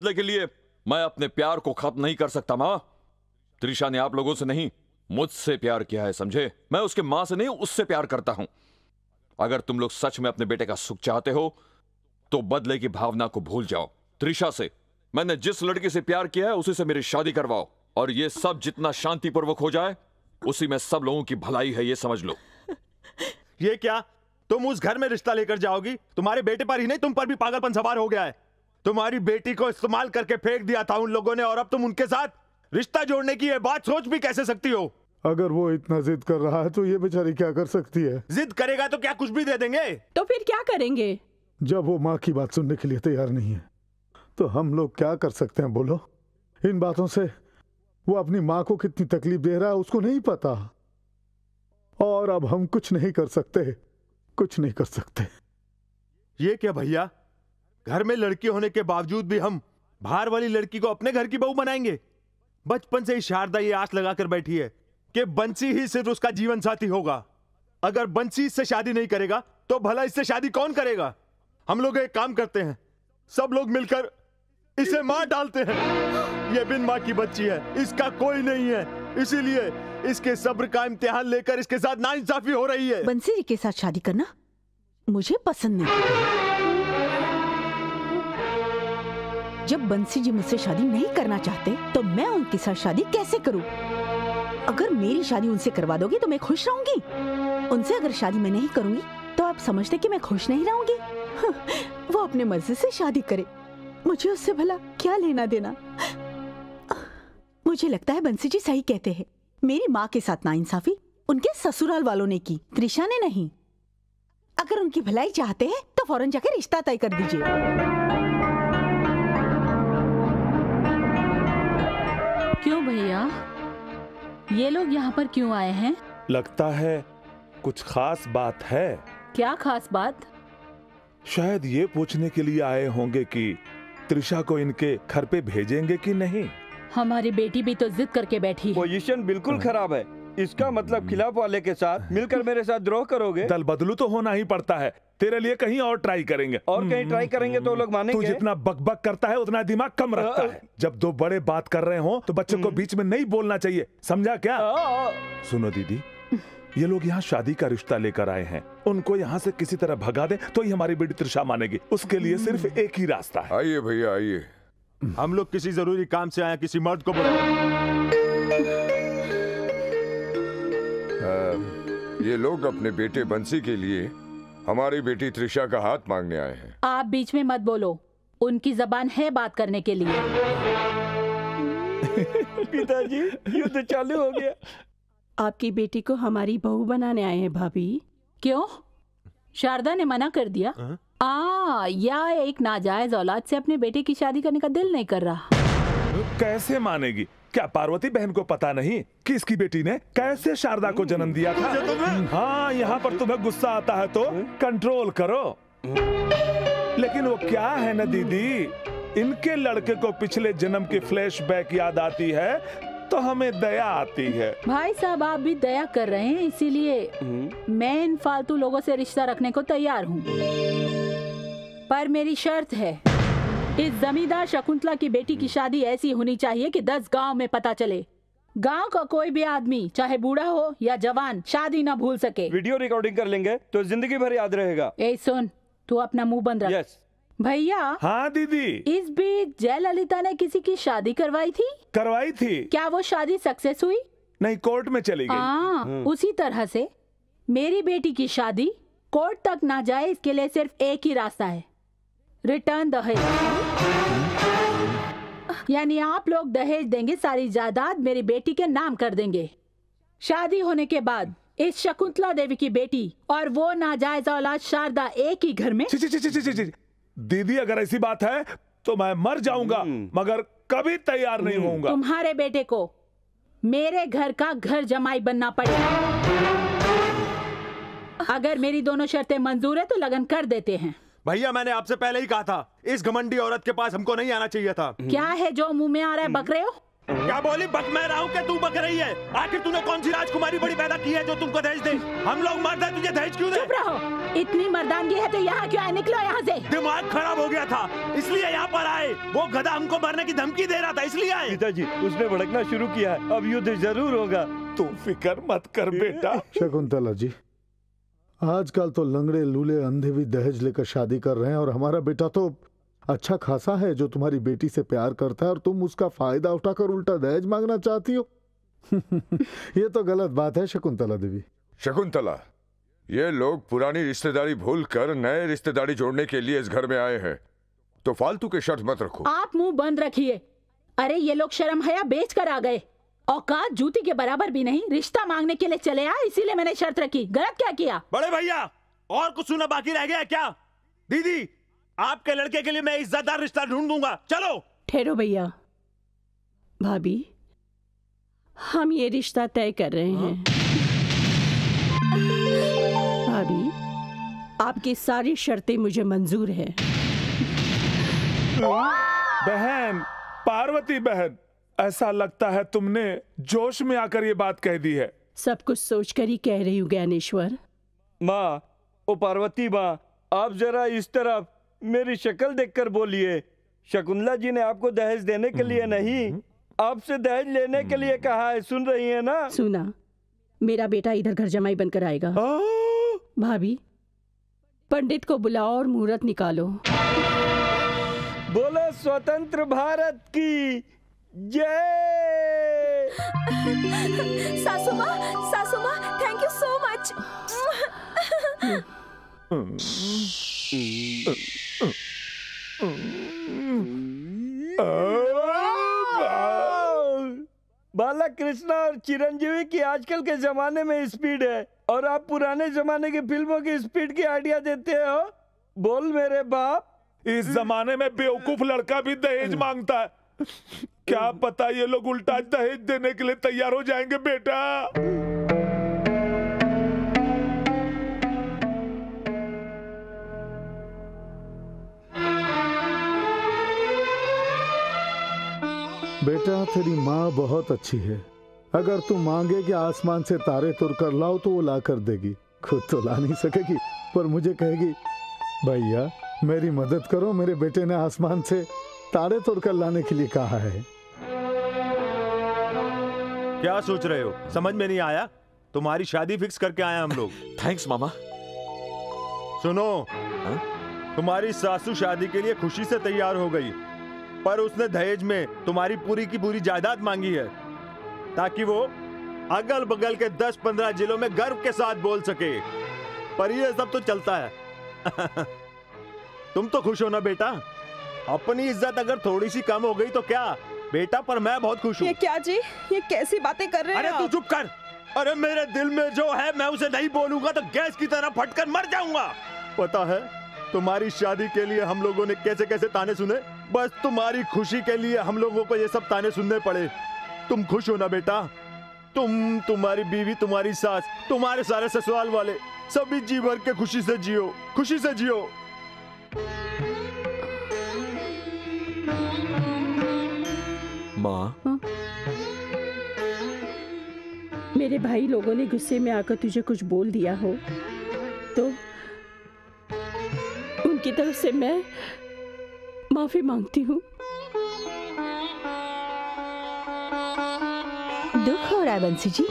बदले के लिए मैं अपने प्यार को खत्म नहीं कर सकता माँ। त्रिशा ने आप लोगों से नहीं, मुझसे प्यार किया है, समझे? मैं उसके माँ से नहीं, उससे प्यार करता हूं। अगर तुम लोग सच में अपने बेटे का सुख चाहते हो तो बदले की भावना को भूल जाओ। त्रिशा से मैंने जिस लड़की से प्यार किया है उसी से मेरी शादी करवाओ, और ये सब जितना शांतिपूर्वक हो जाए उसी में सब लोगों की भलाई है, ये समझ लो। ये क्या, तुम उस घर में रिश्ता लेकर जाओगी? तुम्हारे बेटे पर ही नहीं, तुम पर भी पागलपन सवार हो गया है। तुम्हारी बेटी को इस्तेमाल करके फेंक दिया था उन लोगों ने, और अब तुम उनके साथ रिश्ता जोड़ने की ये बात सोच भी कैसे सकती हो? अगर वो इतना जिद कर रहा है तो ये बेचारी क्या कर सकती है? जिद करेगा तो क्या कुछ भी दे देंगे? तो फिर क्या करेंगे? जब वो माँ की बात सुनने के लिए तैयार नहीं है तो हम लोग क्या कर सकते हैं बोलो? इन बातों से वो अपनी माँ को कितनी तकलीफ दे रहा है उसको नहीं पता, और अब हम कुछ नहीं कर सकते, कुछ नहीं कर सकते। ये क्या भैया, घर में लड़की होने के बावजूद भी हम बाहर वाली लड़की को अपने घर की बहू बनाएंगे? बचपन से ही शारदा ये आस लगाकर बैठी है कि बंसी ही सिर्फ उसका जीवन साथी होगा। अगर बंसी इससे शादी नहीं करेगा तो भला इससे शादी कौन करेगा? हम लोग एक काम करते हैं, सब लोग मिलकर इसे मार डालते हैं। ये बिन माँ की बच्ची है, इसका कोई नहीं है, इसीलिए इसके सब्र का इम्तिहान लेकर इसके साथ नाइंसाफी हो रही है। बंसी जी के साथ शादी करना मुझे पसंद नहीं। जब बंसी जी मुझसे शादी नहीं करना चाहते तो मैं उनके साथ शादी कैसे करूं? अगर मेरी शादी उनसे करवा दोगी तो मैं खुश रहूंगी। उनसे अगर शादी मैं नहीं करूंगी तो आप समझते कि मैं खुश नहीं रहूंगी? वो अपने मर्जी से शादी करे, मुझे उससे भला क्या लेना देना। मुझे लगता है बंसी जी सही कहते हैं। मेरी माँ के साथ नाइंसाफी उनके ससुराल वालों ने की, त्रिशा ने नहीं। अगर उनकी भलाई चाहते हैं तो फौरन जाकर रिश्ता तय कर दीजिए। क्यों भैया, ये लोग यहाँ पर क्यों आए हैं? लगता है कुछ खास बात है। क्या खास बात? शायद ये पूछने के लिए आए होंगे कि त्रिशा को इनके घर पे भेजेंगे कि नहीं। हमारी बेटी भी तो जिद करके बैठी है। पोजीशन बिल्कुल खराब है। इसका मतलब खिलाफ वाले के साथ मिलकर मेरे साथ द्रोह करोगे? दल बदलू तो होना ही पड़ता है। तेरे लिए कहीं और ट्राई करेंगे। और कहीं ट्राई करेंगे तो लोग मानेंगे? तू जितना बकबक करता है उतना दिमाग कम रखता है। जब दो बड़े बात कर रहे हो तो बच्चों को बीच में नहीं बोलना चाहिए, समझा क्या? सुनो दीदी, ये लोग यहाँ शादी का रिश्ता लेकर आए हैं। उनको यहाँ से किसी तरह भगा दे तो ही हमारी बेटी त्रिशा मानेगी। उसके लिए सिर्फ एक ही रास्ता है। आइए भैया आइए। हम लोग किसी जरूरी काम से आए, किसी मर्द को बुलाओ। ये लोग अपने बेटे बंसी के लिए हमारी बेटी त्रिशा का हाथ मांगने आए हैं। आप बीच में मत बोलो, उनकी जबान है बात करने के लिए। पिताजी, युद्ध चालू हो गया। आपकी बेटी को हमारी बहू बनाने आए हैं भाभी। क्यों? शारदा ने मना कर दिया? या एक नाजायज औलाद से अपने बेटे की शादी करने का दिल नहीं कर रहा? कैसे मानेगी? क्या पार्वती बहन को पता नहीं कि इसकी बेटी ने कैसे शारदा को जन्म दिया था? हाँ, यहाँ पर तुम्हें गुस्सा आता है तो कंट्रोल करो। लेकिन वो क्या है ना दीदी, इनके लड़के को पिछले जन्म की फ्लैशबैक याद आती है तो हमें दया आती है। भाई साहब, आप भी दया कर रहे हैं, इसीलिए मैं इन फालतू लोगों से रिश्ता रखने को तैयार हूँ। पर मेरी शर्त है, इस जमींदार शकुंतला की बेटी की शादी ऐसी होनी चाहिए कि 10 गांव में पता चले। गांव का कोई भी आदमी, चाहे बूढ़ा हो या जवान, शादी ना भूल सके। वीडियो रिकॉर्डिंग कर लेंगे तो जिंदगी भर याद रहेगा। ए सुन, तू अपना मुंह बंद रख। यस भैया। हाँ दीदी। इस बीच जयललिता ने किसी की शादी करवाई थी? करवाई थी। क्या वो शादी सक्सेस हुई? नहीं, कोर्ट में चली गई। उसी तरह से मेरी बेटी की शादी कोर्ट तक ना जाए, इसके लिए सिर्फ एक ही रास्ता है, रिटर्न दहेज। यानी आप लोग दहेज देंगे, सारी जायदाद मेरी बेटी के नाम कर देंगे। शादी होने के बाद इस शकुंतला देवी की बेटी और वो नाजायज औलाद शारदा एक ही घर में। दीदी, अगर ऐसी बात है तो मैं मर जाऊंगा, मगर कभी तैयार नहीं होऊंगा। तुम्हारे बेटे को मेरे घर का घर जमाई बनना पड़ेगा। अगर मेरी दोनों शर्तें मंजूर है तो लगन कर देते हैं। भैया, मैंने आपसे पहले ही कहा था, इस घमंडी औरत के पास हमको नहीं आना चाहिए था। क्या है जो मुंह में आ रहा है, बक रहे हो? क्या बोली? बक मैं रहा हूँ कि तू बक रही है? आखिर तूने कौन सी राजकुमारी बड़ी पैदा की है जो तुमको दहेज दे? हम लोग मर्द हैं, तुझे दहेज क्यों दे? चुप रहो, इतनी मर्दानगी है तो यहाँ क्यों आए? निकलो यहाँ से। दिमाग खराब हो गया था इसलिए यहाँ पर आए। वो गधा हमको मारने की धमकी दे रहा था इसलिए आए। पिताजी उसने भड़कना शुरू किया है, अब युद्ध जरूर होगा। तू फिक्र मत कर बेटा। शकुंतला जी, आजकल तो लंगड़े लूले अंधे भी दहेज लेकर शादी कर रहे हैं, और हमारा बेटा तो अच्छा खासा है जो तुम्हारी बेटी से प्यार करता है, और तुम उसका फायदा उठाकर उल्टा दहेज मांगना चाहती हो। ये तो गलत बात है शकुंतला देवी। शकुंतला, ये लोग पुरानी रिश्तेदारी भूलकर नए रिश्तेदारी जोड़ने के लिए इस घर में आए हैं, तो फालतू के शर्त मत रखो। आप मुंह बंद रखिए। अरे ये लोग शर्म हया बेच कर आ गए, औकात जूती के बराबर भी नहीं, रिश्ता मांगने के लिए चले आए, इसीलिए मैंने शर्त रखी। गलत क्या किया? बड़े भैया, और कुछ सुना बाकी रह गया क्या? दीदी, आपके लड़के के लिए मैं इज्जतदार रिश्ता ढूंढ दूंगा। चलो। ठहरो भैया। भाभी, हम ये रिश्ता तय कर रहे हैं। भाभी, आपकी सारी शर्तें मुझे मंजूर है। बहन, पार्वती बहन, ऐसा लगता है तुमने जोश में आकर ये बात कह दी है। सब कुछ सोचकर ही कह रही हूँ ज्ञानेश्वर। माँ, ओ पार्वती माँ, आप जरा इस तरफ मेरी शक्ल देखकर बोलिए। शकुंतला जी ने आपको दहेज देने के लिए नहीं, आपसे दहेज लेने के लिए कहा है। सुन रही है ना? सुना। मेरा बेटा इधर घर जमाई बनकर आएगा। भाभी, पंडित को बुलाओ और मुहूर्त निकालो। बोलो स्वतंत्र भारत की जय। सासू माँ, थैंक यू सो मच। बालक कृष्णा और चिरंजीवी की आजकल के जमाने में स्पीड है, और आप पुराने जमाने की फिल्मों की स्पीड की आइडिया देते हो। बोल मेरे बाप। इस जमाने में बेवकूफ लड़का भी दहेज मांगता है। क्या पता ये लोग उल्टा दहेज देने के लिए तैयार हो जाएंगे बेटा। बेटा, तेरी माँ बहुत अच्छी है। अगर तू मांगे कि आसमान से तारे तुर कर लाओ तो वो ला कर देगी। खुद तो ला नहीं सकेगी, पर मुझे कहेगी, भैया मेरी मदद करो, मेरे बेटे ने आसमान से तारे तोड़ कर लाने के लिए कहा है। क्या सोच रहे हो? समझ में नहीं आया? तुम्हारी शादी फिक्स करके आए हम लोग। थैंक्स मामा। सुनो, तुम्हारी सासू शादी के लिए खुशी से तैयार हो गई, पर उसने दहेज में तुम्हारी पूरी की पूरी जायदाद मांगी है, ताकि वो अगल बगल के 10-15 जिलों में गर्व के साथ बोल सके। पर ये सब तो चलता है। तुम तो खुश हो ना बेटा? अपनी इज्जत अगर थोड़ी सी कम हो गई तो क्या बेटा, पर मैं बहुत खुश हूँ। ये क्या जी, ये कैसी बातें कर रहे हैं? अरे तू चुप कर। अरे मेरे दिल में जो है मैं उसे नहीं बोलूंगा तो गैस की तरह फटकर मर जाऊंगा। पता है तुम्हारी शादी के लिए हम लोगों ने कैसे कैसे ताने सुने, बस तुम्हारी खुशी के लिए हम लोगों को ये सब ताने सुनने पड़े। तुम खुश हो ना बेटा? तुम, तुम्हारी बीवी, तुम्हारी सास, तुम्हारे सारे ससुराल वाले सभी जी भर के खुशी से जियो, खुशी से जियो। माँ, मेरे भाई लोगों ने गुस्से में आकर तुझे कुछ बोल दिया हो तो उनकी तरफ से मैं माफी मांगती हूँ। दुख हो रहा है बंसी जी?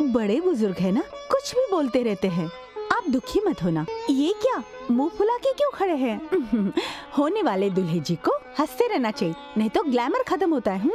बड़े बुजुर्ग है ना, कुछ भी बोलते रहते हैं। आप दुखी मत होना। ये क्या मुंह फुला के क्यों खड़े हैं? होने वाले दूल्हे जी को हंसते रहना चाहिए, नहीं तो ग्लैमर खत्म होता है।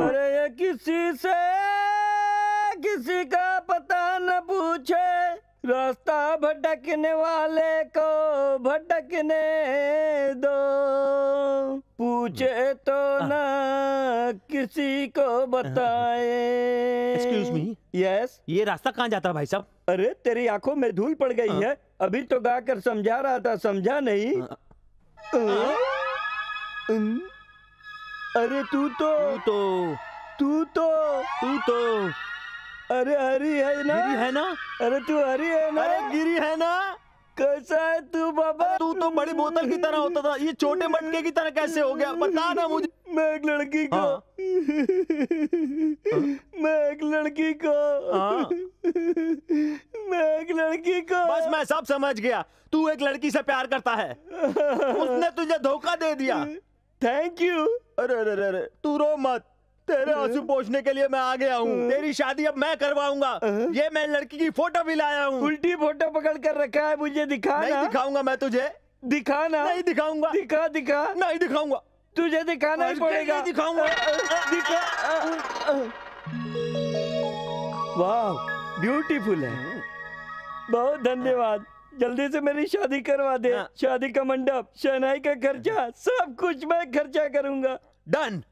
अरे ये किसी से किसी का पता न पूछे, रास्ता भटकने वाले को भटकने दो, पूछे तो ना किसी को बताए। एक्सक्यूज मी, यस, ये रास्ता कहाँ जाता है भाई साहब? अरे तेरी आंखों में धूल पड़ गई है, अभी तो गाकर समझा रहा था, समझा नहीं? अरे तू तो अरे हरी है ना? गिरी है ना? अरे तू हरी है ना? अरे गिरी है ना? कैसा है तू बाबा? तू तो बड़ी बोतल की तरह होता था, ये छोटे मटके की तरह कैसे हो गया? बता ना मुझे। मैं एक लड़की को बस मैं सब समझ गया, तू एक लड़की से प्यार करता है, उसने तुझे धोखा दे दिया। Thank you. अरे तू रो मत, तेरे आंसू पोंछने के लिए मैं आ गया हूँ। तेरी शादी अब मैं करवाऊंगा। ये मैं लड़की की फोटो भी लाया हूँ। उल्टी फोटो पकड़ कर रखा है, मुझे दिखा। नहीं दिखाऊंगा मैं तुझे। दिखाना। नहीं दिखाऊंगा। दिखा। नहीं दिखाऊंगा। तुझे दिखाना ही पड़ेगा। दिखाऊंगा। वाह, ब्यूटीफुल है। बहुत धन्यवाद। जल्दी से मेरी शादी करवा दे। शादी का मंडप, शहनाई का खर्चा, सब कुछ मैं खर्चा करूंगा। डन।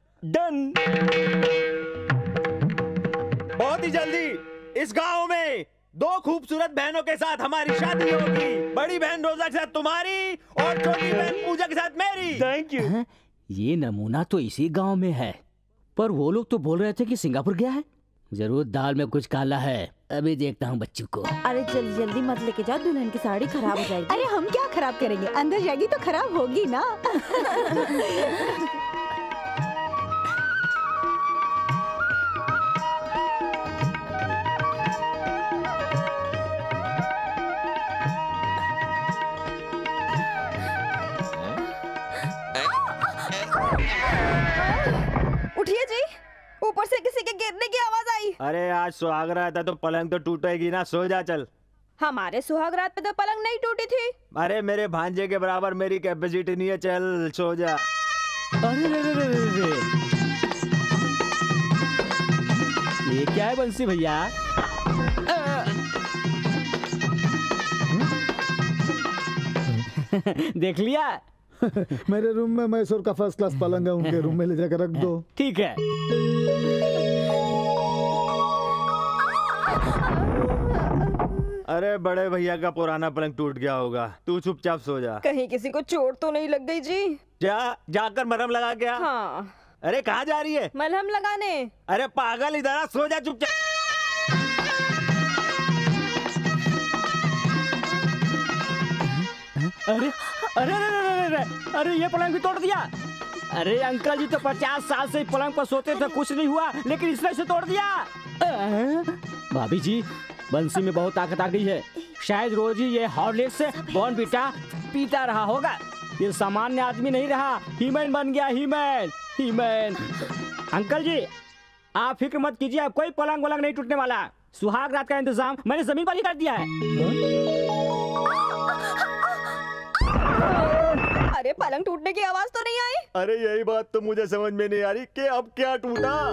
बहुत ही जल्दी इस गांव में 2 खूबसूरत बहनों के साथ हमारी शादी होगी। बड़ी बहन रोजा के साथ तुम्हारी और छोटी बहन पूजा के साथ मेरी। Thank you. ये नमूना तो इसी गांव में है, पर वो लोग तो बोल रहे थे कि सिंगापुर गया है। जरूर दाल में कुछ काला है। अभी देखता हूँ बच्चों को। अरे जल्दी मत लेके जाओ, दुल्हन की साड़ी खराब हो जाएगी। अरे हम क्या खराब करेंगे, अंदर जाएगी तो खराब होगी ना। उठिए जी, ऊपर से किसी के गिरने की आवाज आई। अरे आज सुहागरात है तो पलंग तो टूटेगी ना, सो जा चल। हमारे सुहागरात पे तो पलंग नहीं टूटी थी। अरे मेरे भांजे के बराबर मेरी कैपेसिटी नहीं है, चल सो जा। अरे ये क्या है बंसी भैया? देख लिया? मेरे रूम में मैसूर का फर्स्ट क्लास पलंग है, उनके रूम में ले जाकर रख दो। ठीक है। अरे बड़े भैया का पुराना पलंग टूट गया होगा, तू चुपचाप सो जा। कहीं किसी को चोट तो नहीं लग गई जी? जाकर मरहम लगा क्या? हाँ। अरे कहाँ जा रही है? मलहम लगाने। अरे पागल, इधर आ, सो जा चुपचाप। अरे अरे अरे अरे ये पलंग भी तोड़ दिया। अरे अंकल जी तो 50 साल से पलंग पर सोते थे, कुछ नहीं हुआ, लेकिन इसने इसे तोड़ दिया। भाभी जी, बंसी में बहुत ताकत आ गई है। शायद रोज ही ये हॉर्लिक्स से बॉर्नवीटा पीता रहा होगा। ये सामान्य आदमी नहीं रहा, हीमैन बन गया। हीमैन। अंकल जी आप फिक्र मत कीजिए, अब कोई पलंग वलंग नहीं टूटने वाला। सुहाग रात का इंतजाम मैंने जमीन पर ही कर दिया है। अरे पलंग टूटने की आवाज तो नहीं आई? अरे यही बात तो मुझे समझ में नहीं आ रही कि अब क्या टूटा।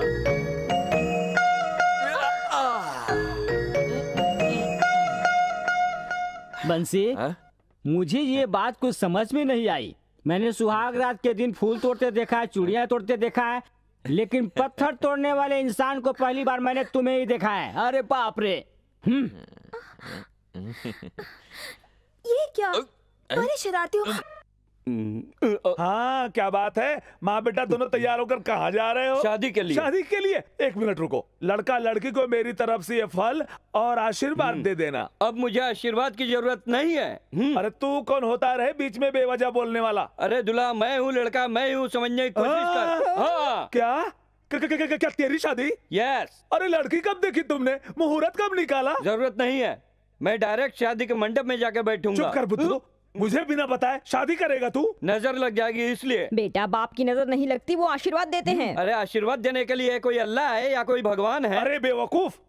बंसी, मुझे ये बात कुछ समझ में नहीं आई। मैंने सुहाग रात के दिन फूल तोड़ते देखा है, चूड़ियां तोड़ते देखा है, लेकिन पत्थर तोड़ने वाले इंसान को पहली बार मैंने तुम्हें ही देखा है। अरे बाप रे। ये क्या बड़े शरारती हो। हाँ क्या बात है, माँ बेटा दोनों तैयार होकर कहाँ जा रहे हो? शादी के लिए। शादी के लिए? एक मिनट रुको, लड़का लड़की को मेरी तरफ से ये फल और आशीर्वाद दे देना। अब मुझे आशीर्वाद की जरूरत नहीं है। अरे तू कौन होता रहे बीच में बेवजह बोलने वाला? अरे दूल्हा मैं हूँ, लड़का मैं हूँ, समझने की कोशिश कर। हाँ। क्या तेरी शादी? यस। अरे लड़की कब देखी तुमने? मुहूर्त कब निकाला? जरूरत नहीं है, मैं डायरेक्ट शादी के मंडप में जाके बैठूंगा। चुप कर बुद्धू, मुझे बिना बताए शादी करेगा तू? नजर लग जाएगी इसलिए। बेटा बाप की नजर नहीं लगती, वो आशीर्वाद देते हैं। अरे आशीर्वाद देने के लिए कोई अल्लाह है या कोई भगवान है? अरे बेवकूफ,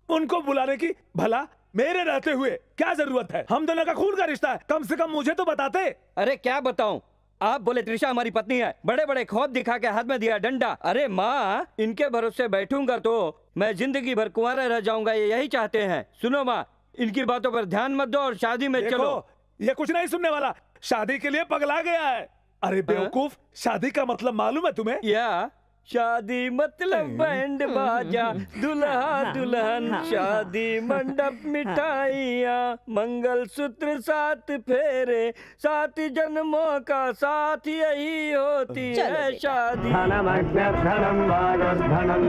उनको बुलाने की भला मेरे रहते हुए क्या जरूरत है? हम दोनों का खून का रिश्ता है, कम से कम मुझे तो बताते। अरे क्या बताऊं, आप बोले त्रिशा हमारी पत्नी है, बड़े बड़े खौफ दिखा के हाथ में दिया डंडा। अरे माँ, इनके भरोसे बैठूंगा तो मैं जिंदगी भर कुंवारा रह जाऊंगा, ये यही चाहते हैं। सुनो माँ, इनकी बातों पर ध्यान मत दो और शादी में चलो। ये कुछ नहीं सुनने वाला, शादी के लिए पगला गया है। अरे बेवकूफ, शादी का मतलब मालूम है तुम्हें? या शादी मतलब बैंड बाजा, दुल्हा दुल्हन, शादी मंडप, मिठाइयाँ, मंगल सूत्र, 7 फेरे, 7 जन्मों का साथ, यही होती है शादी। धनम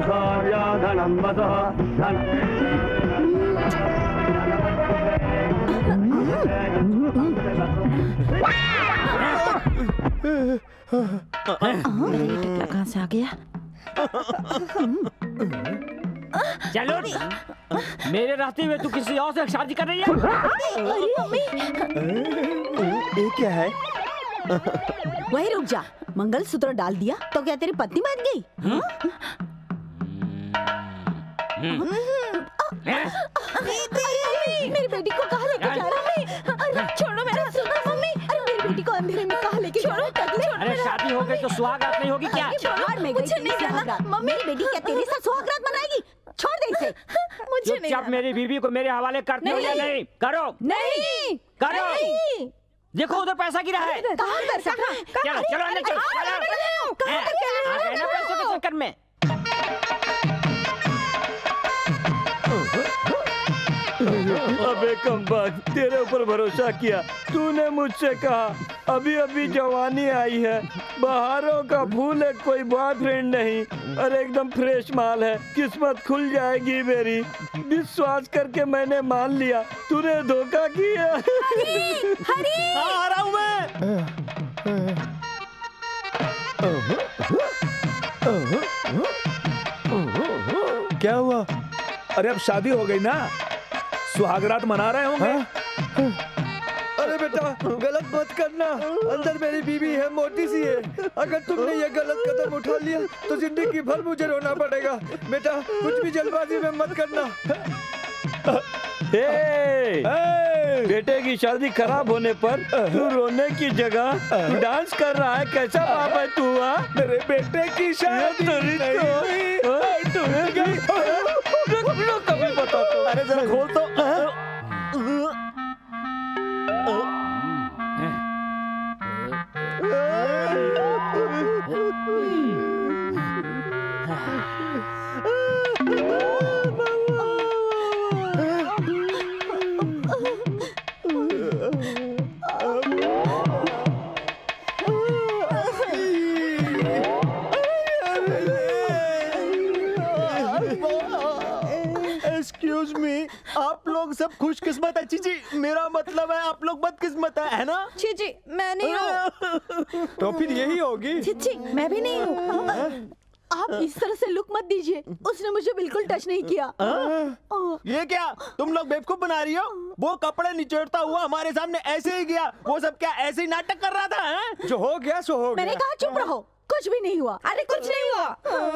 शौर्य धनम कहाँ से आ गया? चलो, मेरे रास्ते में तू किसी और से शादी कर रही है? ये क्या है? वही रुक जा, मंगलसूत्र डाल दिया तो क्या तेरी पत्नी बन गई? मेरी बेटी को कहाँ लेके जा रहा है? अरे छोड़ो मेरा मम्मी, अरे मेरी बेटी को अंधेरे में कहाँ लेके जा रहा है? अरे शादी हो गई तो सुहागरात नहीं होगी क्या? मुझे नहीं जाना। मम्मी, मेरी बेटी क्या तेरे साथ सुहागरात मनाएगी? छोड़ दे इसे। मुझे नहीं चुपचाप मेरी बीवी को मेरे हवाले करते हो या नहीं? करो। नहीं करो। देखो उधर पैसा गिरा है। कहाँ कर सकता? चलो चलो अंदर चलो। आ गए ना पैसों के चक्कर में। अबे कमबख्त, तेरे ऊपर भरोसा किया, तूने मुझसे कहा अभी अभी जवानी आई है, बहारों का फूल है, कोई बॉयफ्रेंड नहीं, और एकदम फ्रेश माल है, किस्मत खुल जाएगी मेरी। विश्वास करके मैंने मान लिया, तूने धोखा किया। आ रहा हूँ मैं। क्या हुआ? अरे अब शादी हो गई ना, सुहागरात मना रहे होंगे। अरे बेटा गलत मत करना, अंदर मेरी बीवी है, मोटी सी है, अगर तुमने ये गलत कदम उठा लिया तो जिंदगी भर मुझे रोना पड़ेगा। बेटा कुछ भी जल्दबाजी में मत करना। बेटे की शादी खराब होने पर तू रोने की जगह तू डांस कर रहा है, कैसा बाप है तू? मेरे बेटे की शादी कभी बता तो। अरे जरा खोल तो। एक्सक्यूज मी, आप लोग सब खुशकिस्मत है। चीची, मेरा मतलब है आप लोग बदकिस्मत है ना? चीची, मैं नहीं हूँ। तो फिर यही होगी। चिच्ची, मैं भी नहीं हूँ। आप इस तरह से लुक मत दीजिए, उसने मुझे बिल्कुल टच नहीं किया। ये क्या तुम लोग बेवकूफ बना रही हो? वो कपड़े निचोड़ता हुआ हमारे सामने ऐसे ही गया, वो सब क्या ऐसे ही नाटक कर रहा था? जो हो गया सो हो गया। मैंने कहा चुप रहो, कुछ भी नहीं हुआ। अरे कुछ नहीं हुआ।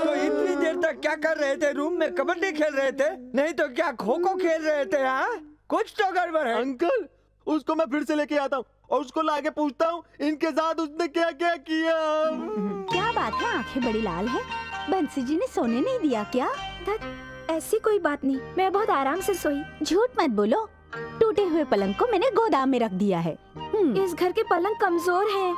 तो इतनी देर तक क्या कर रहे थे? रूम में कबड्डी खेल रहे थे? नहीं तो क्या खो खो खेल रहे थे? हाँ, कुछ तो गड़बड़ है। अंकल, उसको मैं फिर से लेके आता हूँ और उसको लाके पूछता हूँ इनके साथ उसने क्या क्या किया। क्या बात है, आंखें बड़ी लाल है। बंसी जी ने सोने नहीं दिया क्या? ऐसी कोई बात नहीं, मैं बहुत आराम से सोई। झूठ मत बोलो, टूटे हुए पलंग को मैंने गोदाम में रख दिया है। इस घर के पलंग कमजोर है।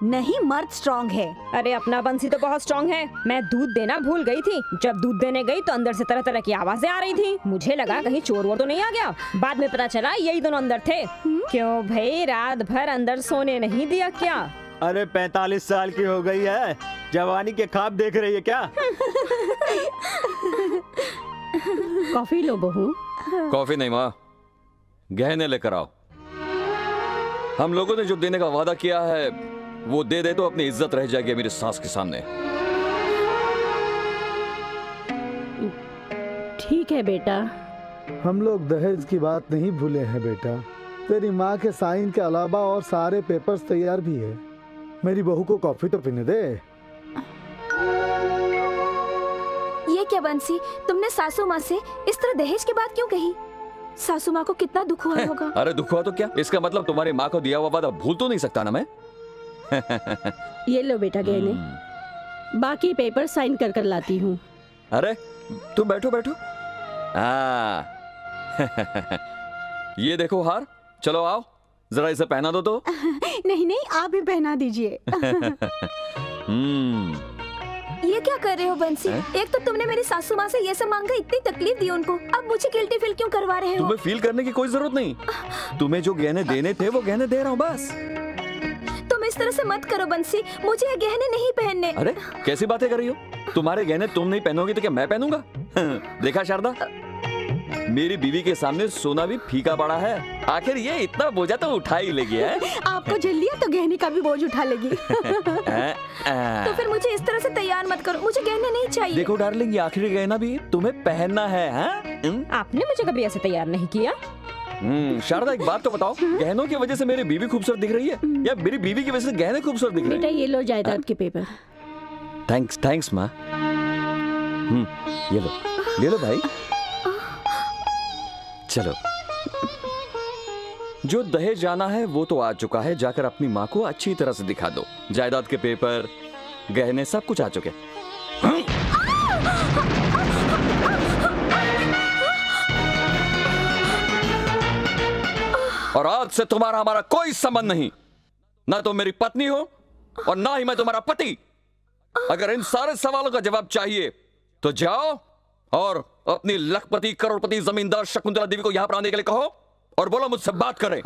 नहीं, मर्द स्ट्रॉन्ग है। अरे अपना बंसी तो बहुत स्ट्रॉन्ग है। मैं दूध देना भूल गई थी, जब दूध देने गई तो अंदर से तरह तरह की आवाजें आ रही थी। मुझे लगा कहीं चोर वोर तो नहीं आ गया, बाद में पता चला यही दोनों अंदर थे। क्यों भाई, रात भर अंदर सोने नहीं दिया क्या? अरे 45 साल की हो गई है, जवानी के ख्वाब देख रही है क्या? कॉफी लो बहू। कॉफी नहीं माँ, गहने लेकर आओ। हम लोगों ने जो देने का वादा किया है वो दे दे तो अपनी इज्जत रह जाएगी मेरी सास के सामने। ठीक है बेटा। हम लोग दहेज की बात नहीं भूले हैं बेटा। तेरी माँ के साइन के अलावा और सारे पेपर्स तैयार भी है। मेरी बहू को कॉफी तो पीने दे। ये क्या बंसी, तुमने सासू माँ से इस तरह दहेज की बात क्यों कही? सासू माँ को कितना दुख हुआ होगा। अरे दुख हुआ तो क्या, इसका मतलब तुम्हारी माँ को दिया हुआ वादा भूल तो नहीं सकता ना मैं। ये लो बेटा गहने, बाकी पेपर साइन कर कर लाती हूँ। अरे तुम बैठो बैठो। ये देखो हार, चलो आओ जरा इसे पहना दो तो। नहीं नहीं, आप ही पहना दीजिए। ये क्या कर रहे हो बंसी? एक तो तुमने मेरी सासू माँ से ये सब मांगा, इतनी तकलीफ दी उनको, अब मुझे गिल्टी फील क्यों करवा रहे हो? तुम्हें फील करने की कोई जरूरत नहीं, तुम्हें जो गहने देने थे वो गहने दे रहा हूँ बस। तुम इस तरह से मत करो बंसी, मुझे ये गहने नहीं पहनने। अरे कैसी बातें कर रही हो? तुम्हारे गहने तुम नहीं पहनोगी तो क्या मैं पहनूंगा? देखा शारदा, मेरी बीवी के सामने सोना भी फीका पड़ा है, आखिर ये इतना बोझा तो उठा ही लेगी है? आपको झेल लिया तो गहने का भी बोझ उठा लेगी। तो फिर मुझे इस तरह से तैयार मत करो, मुझे गहने नहीं चाहिए। देखो डार्लिंग, ये आखिरी गहना भी तुम्हें पहनना है। आपने मुझे कभी ऐसे तैयार नहीं किया। शारदा एक बात तो बताओ, गहनों की वजह से मेरी बीवी खूबसूरत दिख रही है या मेरी बीवी की वजह से गहने खूबसूरत दिख रहे हैं? बेटा ये लो जायदाद के पेपर। थैंक्स माँ। ये लो, ले लो भाई। चलो, जो दहेज जाना है वो तो आ चुका है, जाकर अपनी माँ को अच्छी तरह से दिखा दो। जायदाद के पेपर, गहने सब कुछ आ चुके। और आज से तुम्हारा हमारा कोई संबंध नहीं, ना तुम मेरी पत्नी हो और ना ही मैं तुम्हारा पति। अगर इन सारे सवालों का जवाब चाहिए तो जाओ और अपनी लखपति करोड़पति जमींदार शकुंतला देवी को यहां पर आने के लिए कहो और बोलो मुझसे बात करें।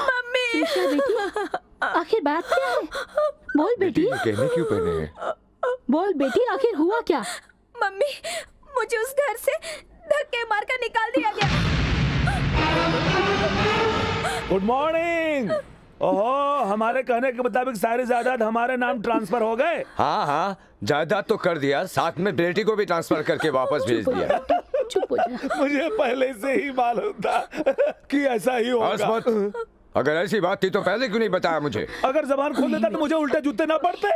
मम्मी, बेटी, आखिर बात क्या है? बोल बेटी। गहने क्यों पहने हैं? बोल बेटी, आखिर हुआ क्या? मम्मी, मुझे उस घर से धक्के मारकर निकाल दिया गया। Good morning. ओहो, हमारे कहने के मुताबिक सारी जायदाद हमारे नाम ट्रांसफर हो गए। हाँ हाँ, जायदाद तो कर दिया, साथ में बेटी को भी ट्रांसफर करके वापस भेज दिया। चुप हो जा। मुझे पहले से ही मालूम था कि ऐसा ही होगा। अगर ऐसी बात थी तो पहले क्यों नहीं बताया मुझे? अगर जबान खोल देता तो मुझे उल्टे जूते ना पड़ते।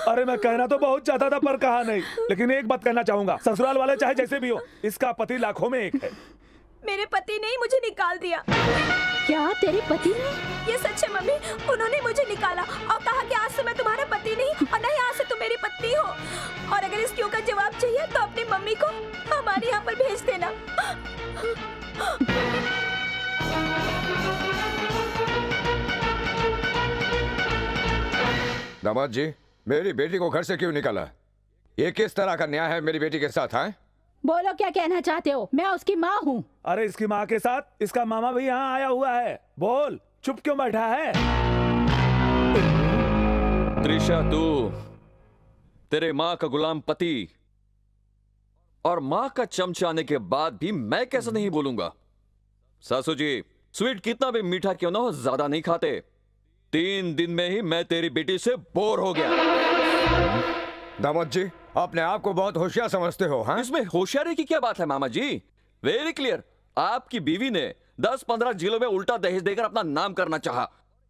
अरे मैं कहना तो बहुत चाहता था पर कहा नहीं। लेकिन एक बात कहना चाहूंगा, ससुराल वाले चाहे जैसे भी हो, इसका पति लाखों में एक है। मेरे पति ने ही मुझे निकाल दिया। क्या तेरे पति ने? ये सच है मम्मी, उन्होंने मुझे निकाला और कहा कि आज से मैं तुम्हारा पति नहीं और नहीं आज से तुम मेरी पत्नी हो। और अगर इस क्यों का जवाब चाहिए तो अपनी मम्मी को हमारे यहाँ पर भेज देना। दामाद जी, मेरी बेटी को घर से क्यों निकाला? ये किस तरह का न्याय है मेरी बेटी के साथ? है बोलो क्या कहना चाहते हो? मैं उसकी माँ हूँ। अरे इसकी माँ के साथ इसका मामा भी यहाँ आया हुआ है। बोल, चुप क्यों बैठा है? त्रिशा, तू तेरे माँ का गुलाम पति और माँ का चमचा आने के बाद भी मैं कैसे नहीं बोलूंगा? सासू जी, स्वीट कितना भी मीठा क्यों ना हो, ज्यादा नहीं खाते। 3 दिन में ही मैं तेरी बेटी से बोर हो गया। दामाद जी, अपने आप को बहुत होशियार समझते हो। हाँ, इसमें होशियारी की क्या बात है मामा जी? वेरी क्लियर, आपकी बीवी ने 10-15 जिलों में उल्टा दहेज देकर अपना नाम करना चाहा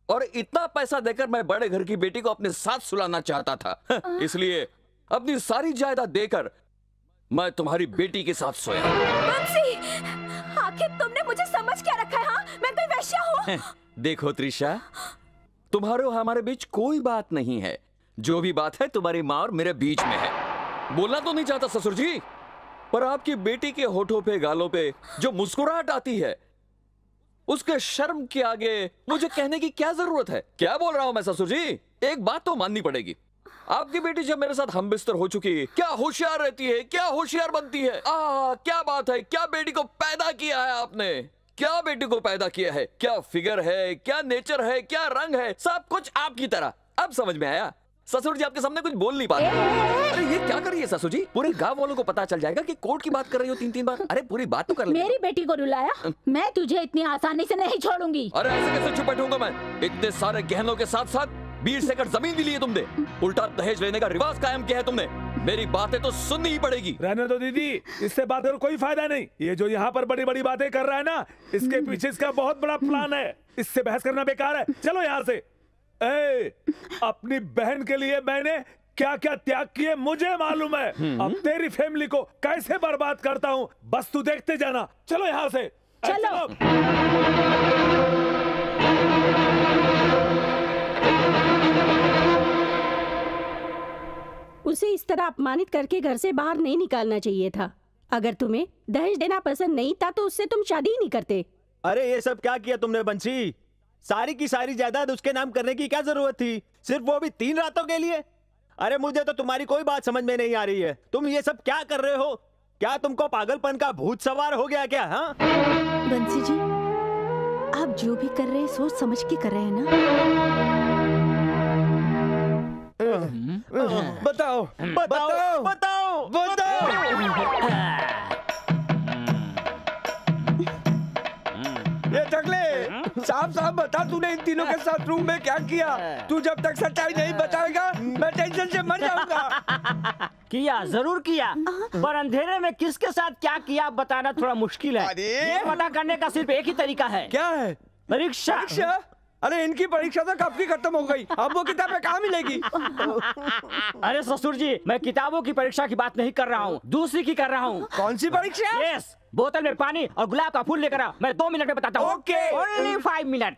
और इतना पैसा देकर मैं बड़े घर की बेटी को अपने साथ सुलाना चाहता था। इसलिए अपनी सारी जायदाद देकर मैं तुम्हारी बेटी के साथ सोया। बंसी, आखिर तुमने मुझे समझ क्या रखा है? हाँ, मैं कोई वैश्या हूँ? देखो त्रिशा, तुम्हारे और हमारे बीच कोई बात नहीं है। जो भी बात है तुम्हारी माँ और मेरे बीच में है। बोलना तो नहीं चाहता ससुर जी, पर आपकी बेटी के होठों पे गालों पे जो मुस्कुराहट आती है, उसके शर्म के आगे मुझे कहने की क्या जरूरत है? क्या बोल रहा हूं मैं ससुर जी? एक बात तो माननी पड़ेगी, आपकी बेटी जब मेरे साथ हमबिस्तर हो चुकी है, क्या होशियार रहती है, क्या होशियार बनती है। क्या बात है, क्या बेटी को पैदा किया है आपने, क्या बेटी को पैदा किया है, क्या फिगर है, क्या नेचर है, क्या रंग है, सब कुछ आपकी तरह। अब समझ में आया? ससुर जी आपके सामने कुछ बोल नहीं पाते। अरे ये क्या कर रही है ससुर जी? पूरे गांव वालों को पता चल जाएगा कि कोर्ट की बात कर रही हो 3-3 बार। अरे पूरी बात तो कर ले। मेरी बेटी को रुलाया, मैं तुझे इतनी आसानी से नहीं छोड़ूंगी। अरे ऐसे कैसे चुप बैठूंगा मैं? इतने सारे गहनों के साथ साथ 20 एकड़ जमीन भी लिए तुमने, उल्टा दहेज लेने का रिवाज कायम किया है तुमने। मेरी बातें तो सुननी ही पड़ेगी। रहने दो दीदी, इससे बात कर कोई फायदा नहीं। ये जो यहाँ पर बड़ी बड़ी बातें कर रहा है ना, इसके पीछे इसका बहुत बड़ा प्लान है। इससे बहस करना बेकार है, चलो यहाँ से। अपनी बहन के लिए मैंने क्या क्या त्याग किए मुझे मालूम है। अब तेरी फैमिली को कैसे बर्बाद करता हूँ बस तू देखते जाना। चलो यहाँ से, चलो। उसे इस तरह अपमानित करके घर से बाहर नहीं निकालना चाहिए था। अगर तुम्हें दहेज देना पसंद नहीं था तो उससे तुम शादी ही नहीं करते। अरे ये सब क्या किया तुमने बंसी? सारी की सारी जायदाद उसके नाम करने की क्या जरूरत थी, सिर्फ वो भी 3 रातों के लिए? अरे मुझे तो तुम्हारी कोई बात समझ में नहीं आ रही है। तुम ये सब क्या कर रहे हो? क्या तुमको पागलपन का भूत सवार हो गया क्या? हाँ बंसी जी, आप जो भी कर रहे हैं सोच समझ के कर रहे हैं ना? बताओ बताओ बताओ बताओ। ये टकले, साफ साफ बता तूने इन तीनों के साथ रूम में क्या किया? तू जब तक सच्चाई नहीं बताएगा मैं टेंशन से मर जाऊंगा। किया, जरूर किया, पर अंधेरे में किसके साथ क्या किया बताना थोड़ा मुश्किल है। ये पता करने का सिर्फ एक ही तरीका है। क्या है? परीक्षा। अरे इनकी परीक्षा तो कब की खत्म हो गई, अब वो किताबें कहाँ मिलेगी? अरे ससुर जी, मैं किताबों की परीक्षा की बात नहीं कर रहा हूँ, दूसरी की कर रहा हूँ। कौन सी परीक्षा? यस, बोतल में पानी और गुलाब का फूल लेकर आओ, मैं 2 मिनट में बताता हूँ। ओके। Only 5 minute.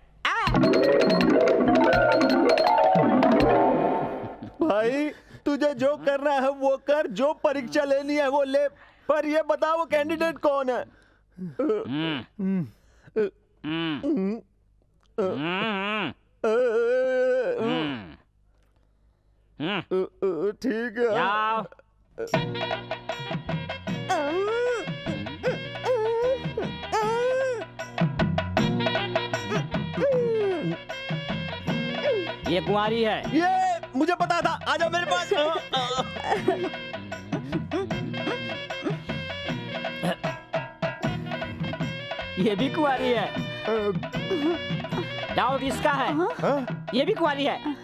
भाई तुझे जो करना है वो कर, जो परीक्षा लेनी है वो ले, पर ये बताओ वो कैंडिडेट कौन है? ठीक है। ये कुंवारी है। ये मुझे पता था, आ जाओ मेरे पास। ये भी कुंवारी है। डाउट इसका है। ये भी कुंवारी है।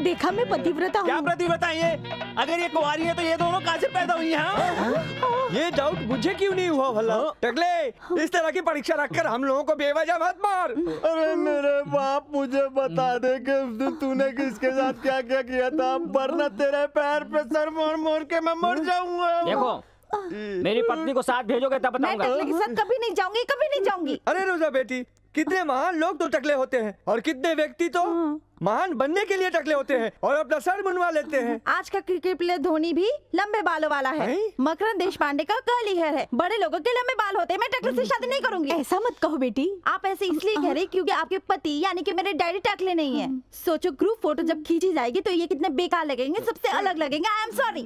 देखा मैं पतिव्रता हूँ। क्या पतिव्रता ये? अगर ये कुंवारी है तो ये दोनों कहाँ से पैदा हुई हैं? ये डाउट मुझे क्यों नहीं हुआ भला? टकले, इस तरह की परीक्षा रखकर हम लोगों को बेवजह मत मार। अरे मेरे बाप, मुझे बता दे कि तूने किसके साथ क्या क्या किया था, वरना तेरे पैर पे सर मोड़ मोड़ के मैं मर जाऊंगा। देखो, मेरी पत्नी को साथ भेजोगे तब बताऊंगा। मैं टकले के साथ कभी नहीं जाऊंगी, कभी नहीं जाऊंगी। अरे रोजा बेटी, कितने महान लोग तो टकले होते हैं और कितने व्यक्ति तो महान बनने के लिए टकले होते हैं और अपना सर बनवा लेते हैं। आज का क्रिकेट प्लेयर धोनी भी लंबे बालों वाला है। मकरंद देशपांडे का कर्ली हेयर है। बड़े लोगों के लंबे बाल होते हैं। मैं टकले से शादी नहीं करूंगी। ऐसा मत कहो बेटी। आप ऐसे इसलिए कह रही क्योंकि आपके पति यानी कि मेरे डैडी टकले नहीं है। सोचो ग्रुप फोटो जब खींची जाएगी तो ये कितने बेकार लगेंगे, सबसे अलग लगेंगे। I am sorry.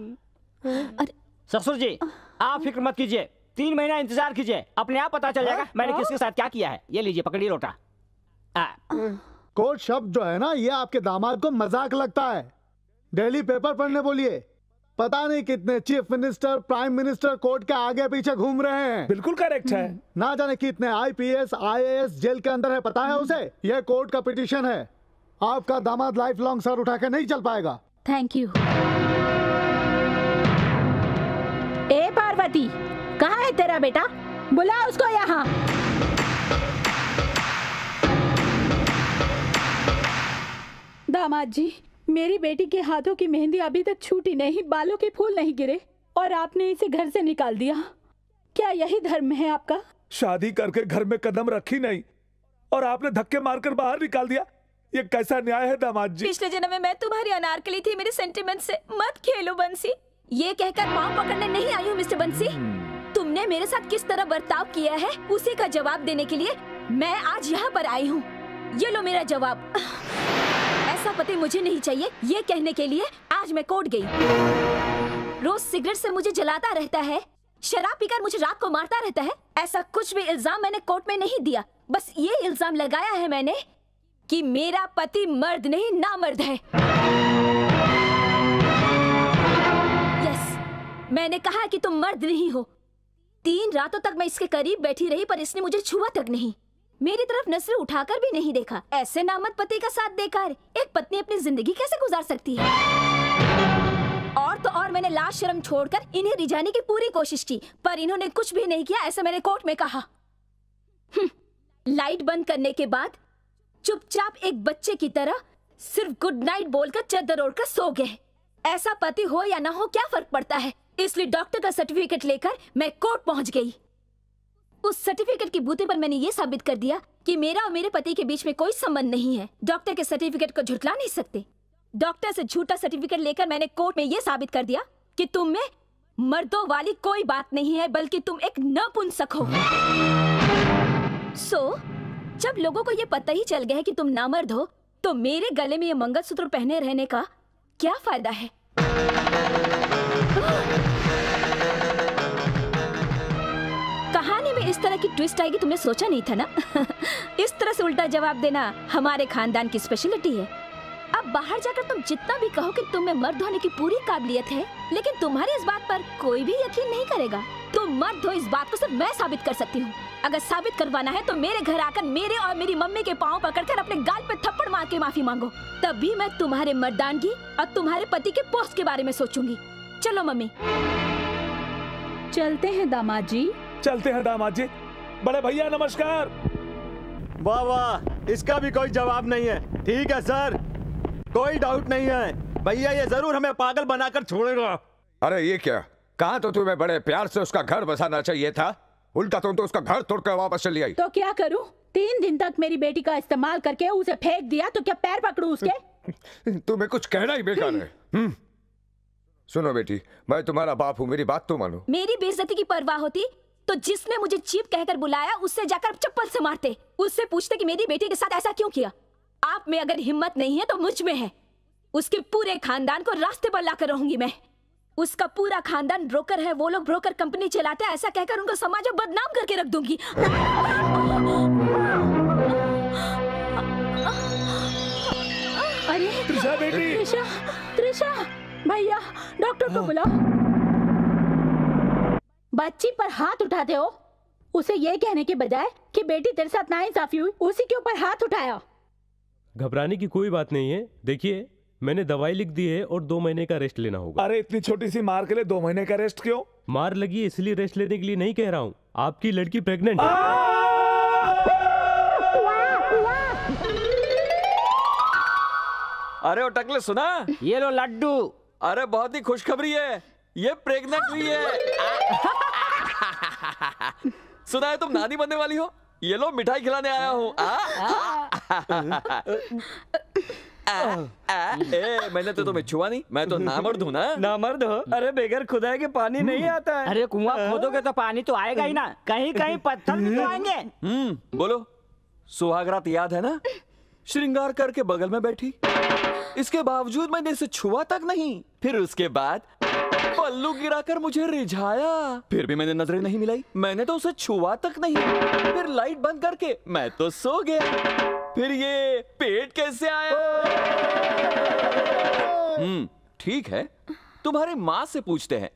ससुर जी, आप फिक्र मत कीजिए, 3 महीना इंतजार कीजिए, अपने आप पता चल जाएगा मैंने किसके साथ क्या किया है। ये लीजिए, पकड़िए लोटा। कोर्ट शब्द जो है ना, ये आपके दामाद को मजाक लगता है। डेली पेपर पढ़ने बोलिए। पता नहीं कितने chief minister, prime minister court के आगे पीछे घूम रहे हैं। बिल्कुल करेक्ट है। ना जाने कितने IPS, IAS जेल के अंदर है, पता है उसे? यह कोर्ट का पिटीशन है। आपका दामाद लाइफ लॉन्ग सर उठा के नहीं चल पाएगा। Thank you. ए पार्वती, कहाँ है तेरा बेटा? बुला उसको यहाँ। दामाद जी, मेरी बेटी के हाथों की मेहंदी अभी तक छूटी नहीं, बालों के फूल नहीं गिरे और आपने इसे घर से निकाल दिया। क्या यही धर्म है आपका? शादी करके घर में कदम रखी नहीं और आपने धक्के मारकर बाहर निकाल दिया। ये कैसा न्याय है दामाद जी? पिछले जन्म में मैं तुम्हारी अनारकली थी। मेरे सेंटिमेंट से मत खेलो बंसी। ये कहकर पाँव पकड़ने नहीं आई हूँ मिस्टर बंसी। तुमने मेरे साथ किस तरह बर्ताव किया है उसी का जवाब देने के लिए मैं आज यहाँ पर आई हूँ। ये लो मेरा जवाब। ऐसा पति मुझे नहीं चाहिए, ये कहने के लिए आज मैं कोर्ट गई। रोज सिगरेट से मुझे जलाता रहता है, शराब पीकर मुझे रात को मारता रहता है। ऐसा कुछ भी इल्जाम मैंने कोर्ट में नहीं दिया। बस ये इल्जाम लगाया है मैंने कि मेरा पति मर्द नहीं नामर्द है। यस, मैंने कहा कि तुम मर्द नहीं हो। 3 रातों तक मैं इसके करीब बैठी रही पर इसने मुझे छुआ तक नहीं। मेरी तरफ नजरें उठाकर भी नहीं देखा। ऐसे नामर्द पति का साथ देकर एक पत्नी अपनी जिंदगी कैसे गुजार सकती है? और तो और मैंने लाज शर्म छोड़कर इन्हें रिझाने की पूरी कोशिश की, पर इन्होंने कुछ भी नहीं किया, ऐसा मैंने कोर्ट में कहा। लाइट बंद करने के बाद चुपचाप एक बच्चे की तरह सिर्फ गुड नाइट बोलकर चादर ओढ़कर सो गए। ऐसा पति हो या ना हो क्या फर्क पड़ता है? इसलिए डॉक्टर का सर्टिफिकेट लेकर मैं कोर्ट पहुंच गई। उस सर्टिफिकेट की बूते पर मैंने ये साबित कर दिया कि मेरा और मेरे पति के बीच में कोई संबंध नहीं है। डॉक्टर के सर्टिफिकेट को झुठला नहीं सकते। डॉक्टर से झूठा सर्टिफिकेट लेकर मैंने कोर्ट में ये साबित कर दिया कि तुम में मर्दों वाली कोई बात नहीं है, बल्कि तुम एक नपुंसक हो। जब लोगों को ये पता ही चल गया है कि तुम नामर्द हो, तो मेरे गले में ये मंगलसूत्र पहने रहने का क्या फायदा है? कहानी में इस तरह की ट्विस्ट आएगी तुमने सोचा नहीं था ना? इस तरह से उल्टा जवाब देना हमारे खानदान की स्पेशलिटी है। अब बाहर जाकर तुम जितना भी कहो कि तुम में मर्द होने की पूरी काबिलियत है, लेकिन तुम्हारी इस बात पर कोई भी यकीन नहीं करेगा। तुम मर्द हो इस बात को सिर्फ मैं साबित कर सकती हूँ। अगर साबित करवाना है तो मेरे घर आकर मेरे और मेरी मम्मी के पाँव पकड़कर अपने गाल पे थप्पड़ मार के माफी मांगो, तभी मैं तुम्हारे मर्दानगी और तुम्हारे पति के पोस्ट के बारे में सोचूंगी। चलो मम्मी। चलते हैं दामाद जी। चलते हैं दामाद जी। बड़े भैया नमस्कार। वाह वाह, इसका भी कोई जवाब नहीं है। ठीक है सर, कोई डाउट नहीं है। भैया ये जरूर हमें पागल बनाकर छोड़ेगा। अरे ये क्या, कहा तो तुम्हें बड़े प्यार से उसका घर बसाना चाहिए था, उल्टा तुम तो उसका घर तोड़कर वापस चली आई। तो क्या करूं? 3 दिन तक मेरी बेटी का इस्तेमाल करके उसे फेंक दिया, तो क्या पैर पकड़ूं उसके? तुम्हें कुछ कहना ही बेकार है। सुनो बेटी, मैं तुम्हारा बाप हूँ, मेरी बात तो मानो। मेरी बेइज्जती की परवाह होती तो जिसने मुझे चीप कहकर बुलाया उससे जाकर चप्पल से मारते, उससे पूछते कि मेरी बेटी के साथ ऐसा क्यों किया। आप में अगर हिम्मत नहीं है तो मुझ में है। उसके पूरे खानदान को रास्ते पर लाकर रहूंगी मैं। उसका पूरा खानदान ब्रोकर है, वो लोग ब्रोकर कंपनी चलाते हैं, ऐसा कहकर उनको समाज में बदनाम करके रख दूंगी। अरे त्रिशा बेटी। त्रिशा भैया, डॉक्टर को बुलाओ। बच्ची पर हाथ उठाते हो, उसे ये कहने के बजाय कि बेटी तेरे साथ नाइंसाफी हुई, उसी के ऊपर हाथ उठाया। घबराने की कोई बात नहीं है। देखिए, मैंने दवाई लिख दी है और 2 महीने का रेस्ट लेना होगा। अरे इतनी छोटी सी मार के लिए 2 महीने का रेस्ट क्यों? मार लगी है इसलिए रेस्ट लेने के लिए नहीं कह रहा हूँ। आपकी लड़की प्रेग्नेंट है। अरे ओ टकले सुना? ये लो लड्डू। अरे बहुत ही खुशखबरी है, ये प्रेग्नेंट हुई है। सुना है तुम नानी बनने वाली हो? ये लो मिठाई खिलाने आया हूँ। मैंने तो तुम्हें छुआ नहीं, मैं तो नामर्द हूँ ना। नामर्द हो? अरे बेगर खुदाई के पानी नहीं आता है। अरे कुआं खोदोगे तो पानी तो आएगा ही ना, कहीं कहीं पत्थर भी तो आएंगे। बोलो, सुहागरात याद है ना? श्रृंगार करके बगल में बैठी, इसके बावजूद मैंने इसे छुआ तक नहीं। फिर उसके बाद पल्लू गिराकर मुझे रिझाया, फिर भी मैंने नजरें नहीं मिलाई, मैंने तो उसे छुआ तक नहीं। फिर लाइट बंद करके मैं तो सो गया। फिर ये पेट कैसे आया? ठीक है, तुम्हारी माँ से पूछते हैं।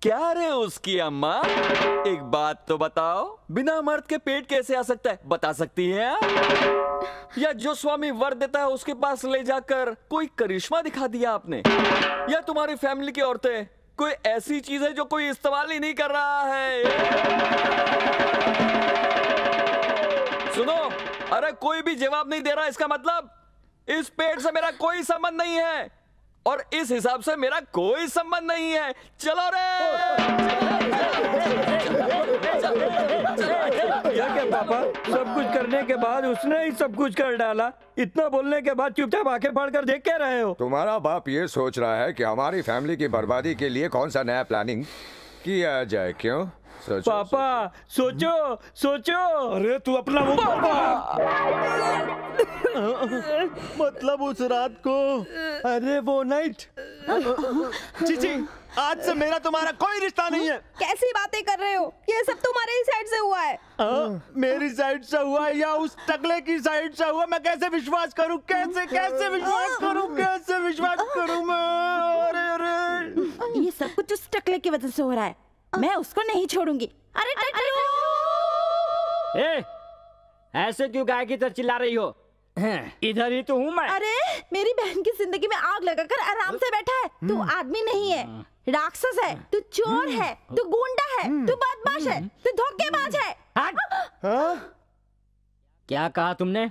क्या रे उसकी अम्मा, एक बात तो बताओ, बिना मर्द के पेट कैसे आ सकता है? बता सकती है आप? या जो स्वामी वर देता है उसके पास ले जाकर कोई करिश्मा दिखा दिया आपने? या तुम्हारी फैमिली की औरतें कोई ऐसी चीज है जो कोई इस्तेमाल ही नहीं कर रहा है? सुनो, अरे कोई भी जवाब नहीं दे रहा, इसका मतलब इस पेट से मेरा कोई संबंध नहीं है और इस हिसाब से मेरा कोई संबंध नहीं है। चलो रे। क्या पापा, सब कुछ करने के बाद उसने ही सब कुछ कर डाला। इतना बोलने के बाद चुपचाप आंखें फाड़ कर देख क्या रहे हो? तुम्हारा बाप ये सोच रहा है कि हमारी फैमिली की बर्बादी के लिए कौन सा नया प्लानिंग किया जाए। क्यों? सोचो, पापा सोचो सोचो। अरे तू अपना मुंह मतलब उस रात को, अरे वो नाइट। चीची, आज से मेरा तुम्हारा कोई रिश्ता नहीं है। कैसी बातें कर रहे हो? ये सब तुम्हारे ही साइड से हुआ है। मेरी साइड से हुआ है या उस टकले की साइड से हुआ? मैं कैसे विश्वास करूं? कैसे विश्वास करूं? कैसे विश्वास करूं मैं? अरे अरे, ये सब कुछ उस टकले की वजह से हो रहा है। मैं उसको नहीं छोड़ूंगी। अरे ए, ऐसे क्यों गाय की तरह चिल्ला रही हो? इधर ही तो हूँ मैं। अरे मेरी बहन की जिंदगी में आग लगाकर आराम से बैठा है। तू आदमी नहीं है, राक्षस है, तू चोर है, तू गुंडा है, तू बदमाश है, तू धोखेबाज है। क्या कहा तुमने?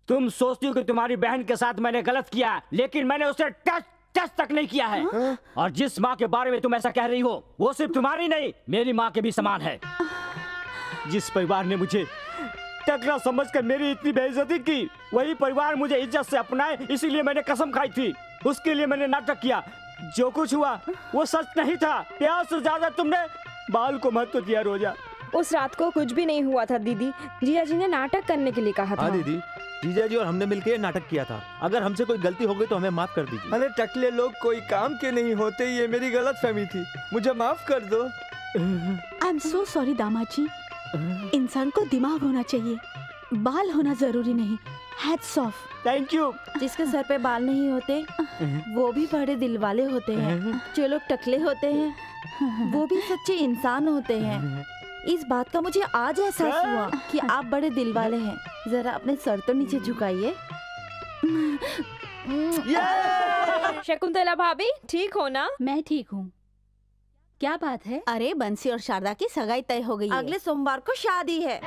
तुम सोचती हो कि तुम्हारी बहन के साथ मैंने गलत किया, लेकिन मैंने उसे टच तक नहीं किया है। और जिस माँ के बारे में तुम ऐसा कह रही हो, वो सिर्फ तुम्हारी नहीं, मेरी माँ के भी समान है। जिस परिवार ने मुझे टकरा समझकर मेरी इतनी बेइज्जती की, वही परिवार मुझे इज्जत से अपनाए, इसीलिए मैंने कसम खाई थी। उसके लिए मैंने नाटक किया। जो कुछ हुआ वो सच नहीं था। प्यार से ज्यादा तुमने बाल को महत्व दिया। रोजा, उस रात को कुछ भी नहीं हुआ था दीदी। जीजा जी ने नाटक करने के लिए कहा था। हाँ दीदी, जीजा जी और हमने मिलकर नाटक किया था। अगर हमसे कोई गलती हो गई तो हमें माफ कर दीजिए। अरे टकले लोग कोई काम के नहीं होते, ये मेरी गलतफहमी थी, मुझे माफ कर दो। आई एम सो सॉरी दामाद जी। इंसान को दिमाग होना चाहिए, बाल होना जरूरी नहीं। Hats off. Thank you. जिसके सर पे बाल नहीं होते वो भी बड़े दिल वाले होते हैं। जो लोग टकले होते हैं वो भी सच्चे इंसान होते हैं। इस बात का मुझे आज एहसास हुआ कि आप बड़े दिल वाले हैं। जरा अपने सर तो नीचे झुकाइए। शकुंतला भाभी, ठीक हो ना? मैं ठीक हूँ। क्या बात है? अरे बंसी और शारदा की सगाई तय हो गई है। अगले सोमवार को शादी है।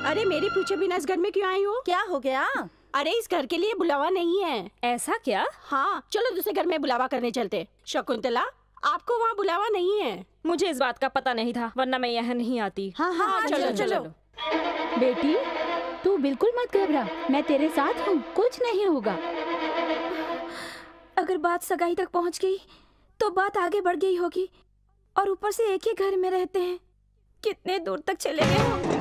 अरे मेरे पूछे बिना इस घर में क्यों आई हो? क्या हो गया? अरे इस घर के लिए बुलावा नहीं है। ऐसा क्या? हाँ, चलो दूसरे घर में बुलावा करने चलते। शकुंतला, आपको वहाँ बुलावा नहीं है। मुझे इस बात का पता नहीं था, वरना मैं यहाँ नहीं आती। हाँ, चलो। बेटी, तू बिल्कुल मत घबरा, मैं तेरे साथ हूँ, कुछ नहीं होगा। अगर बात सगाई तक पहुँच गई तो बात आगे बढ़ गई होगी। और ऊपर से एक ही घर में रहते हैं, कितने दूर तक चले गए होंगे।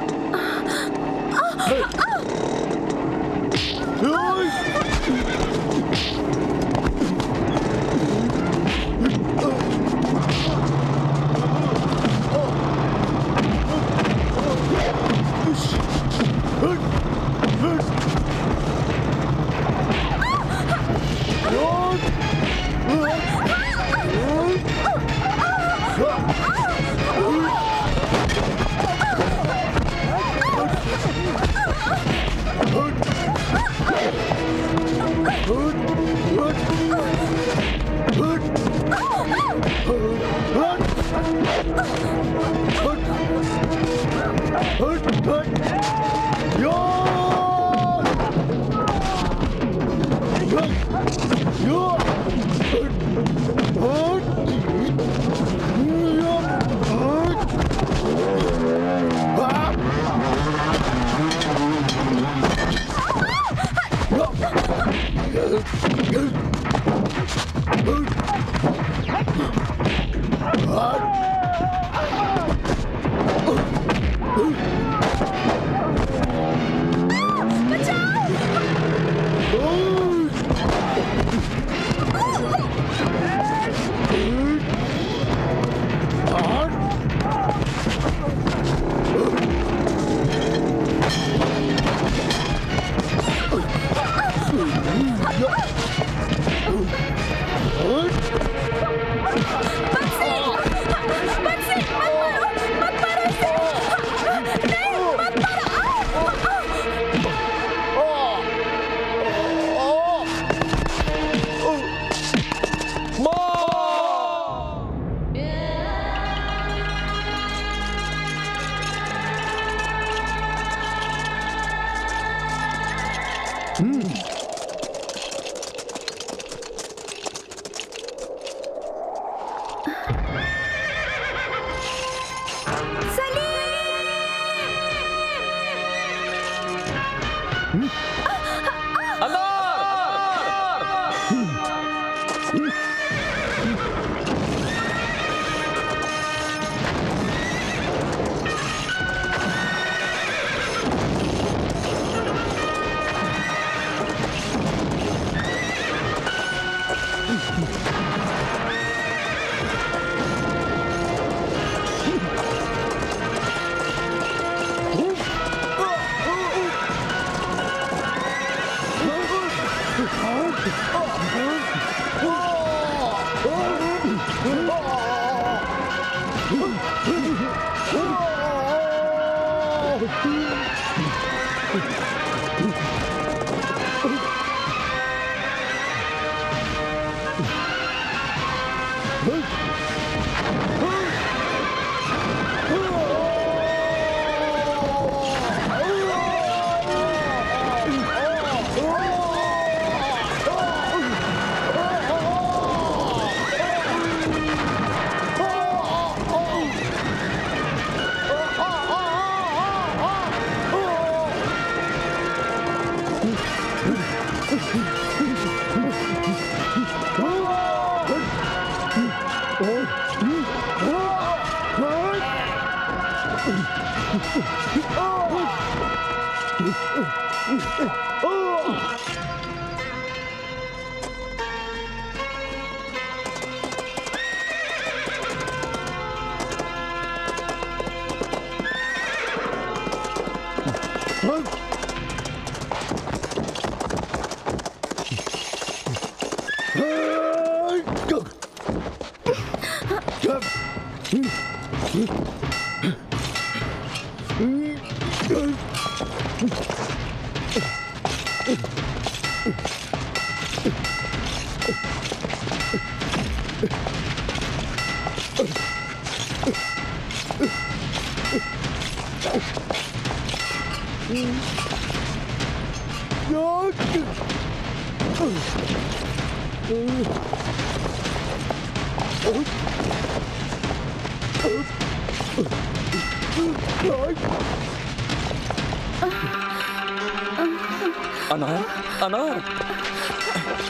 अनार, अनार।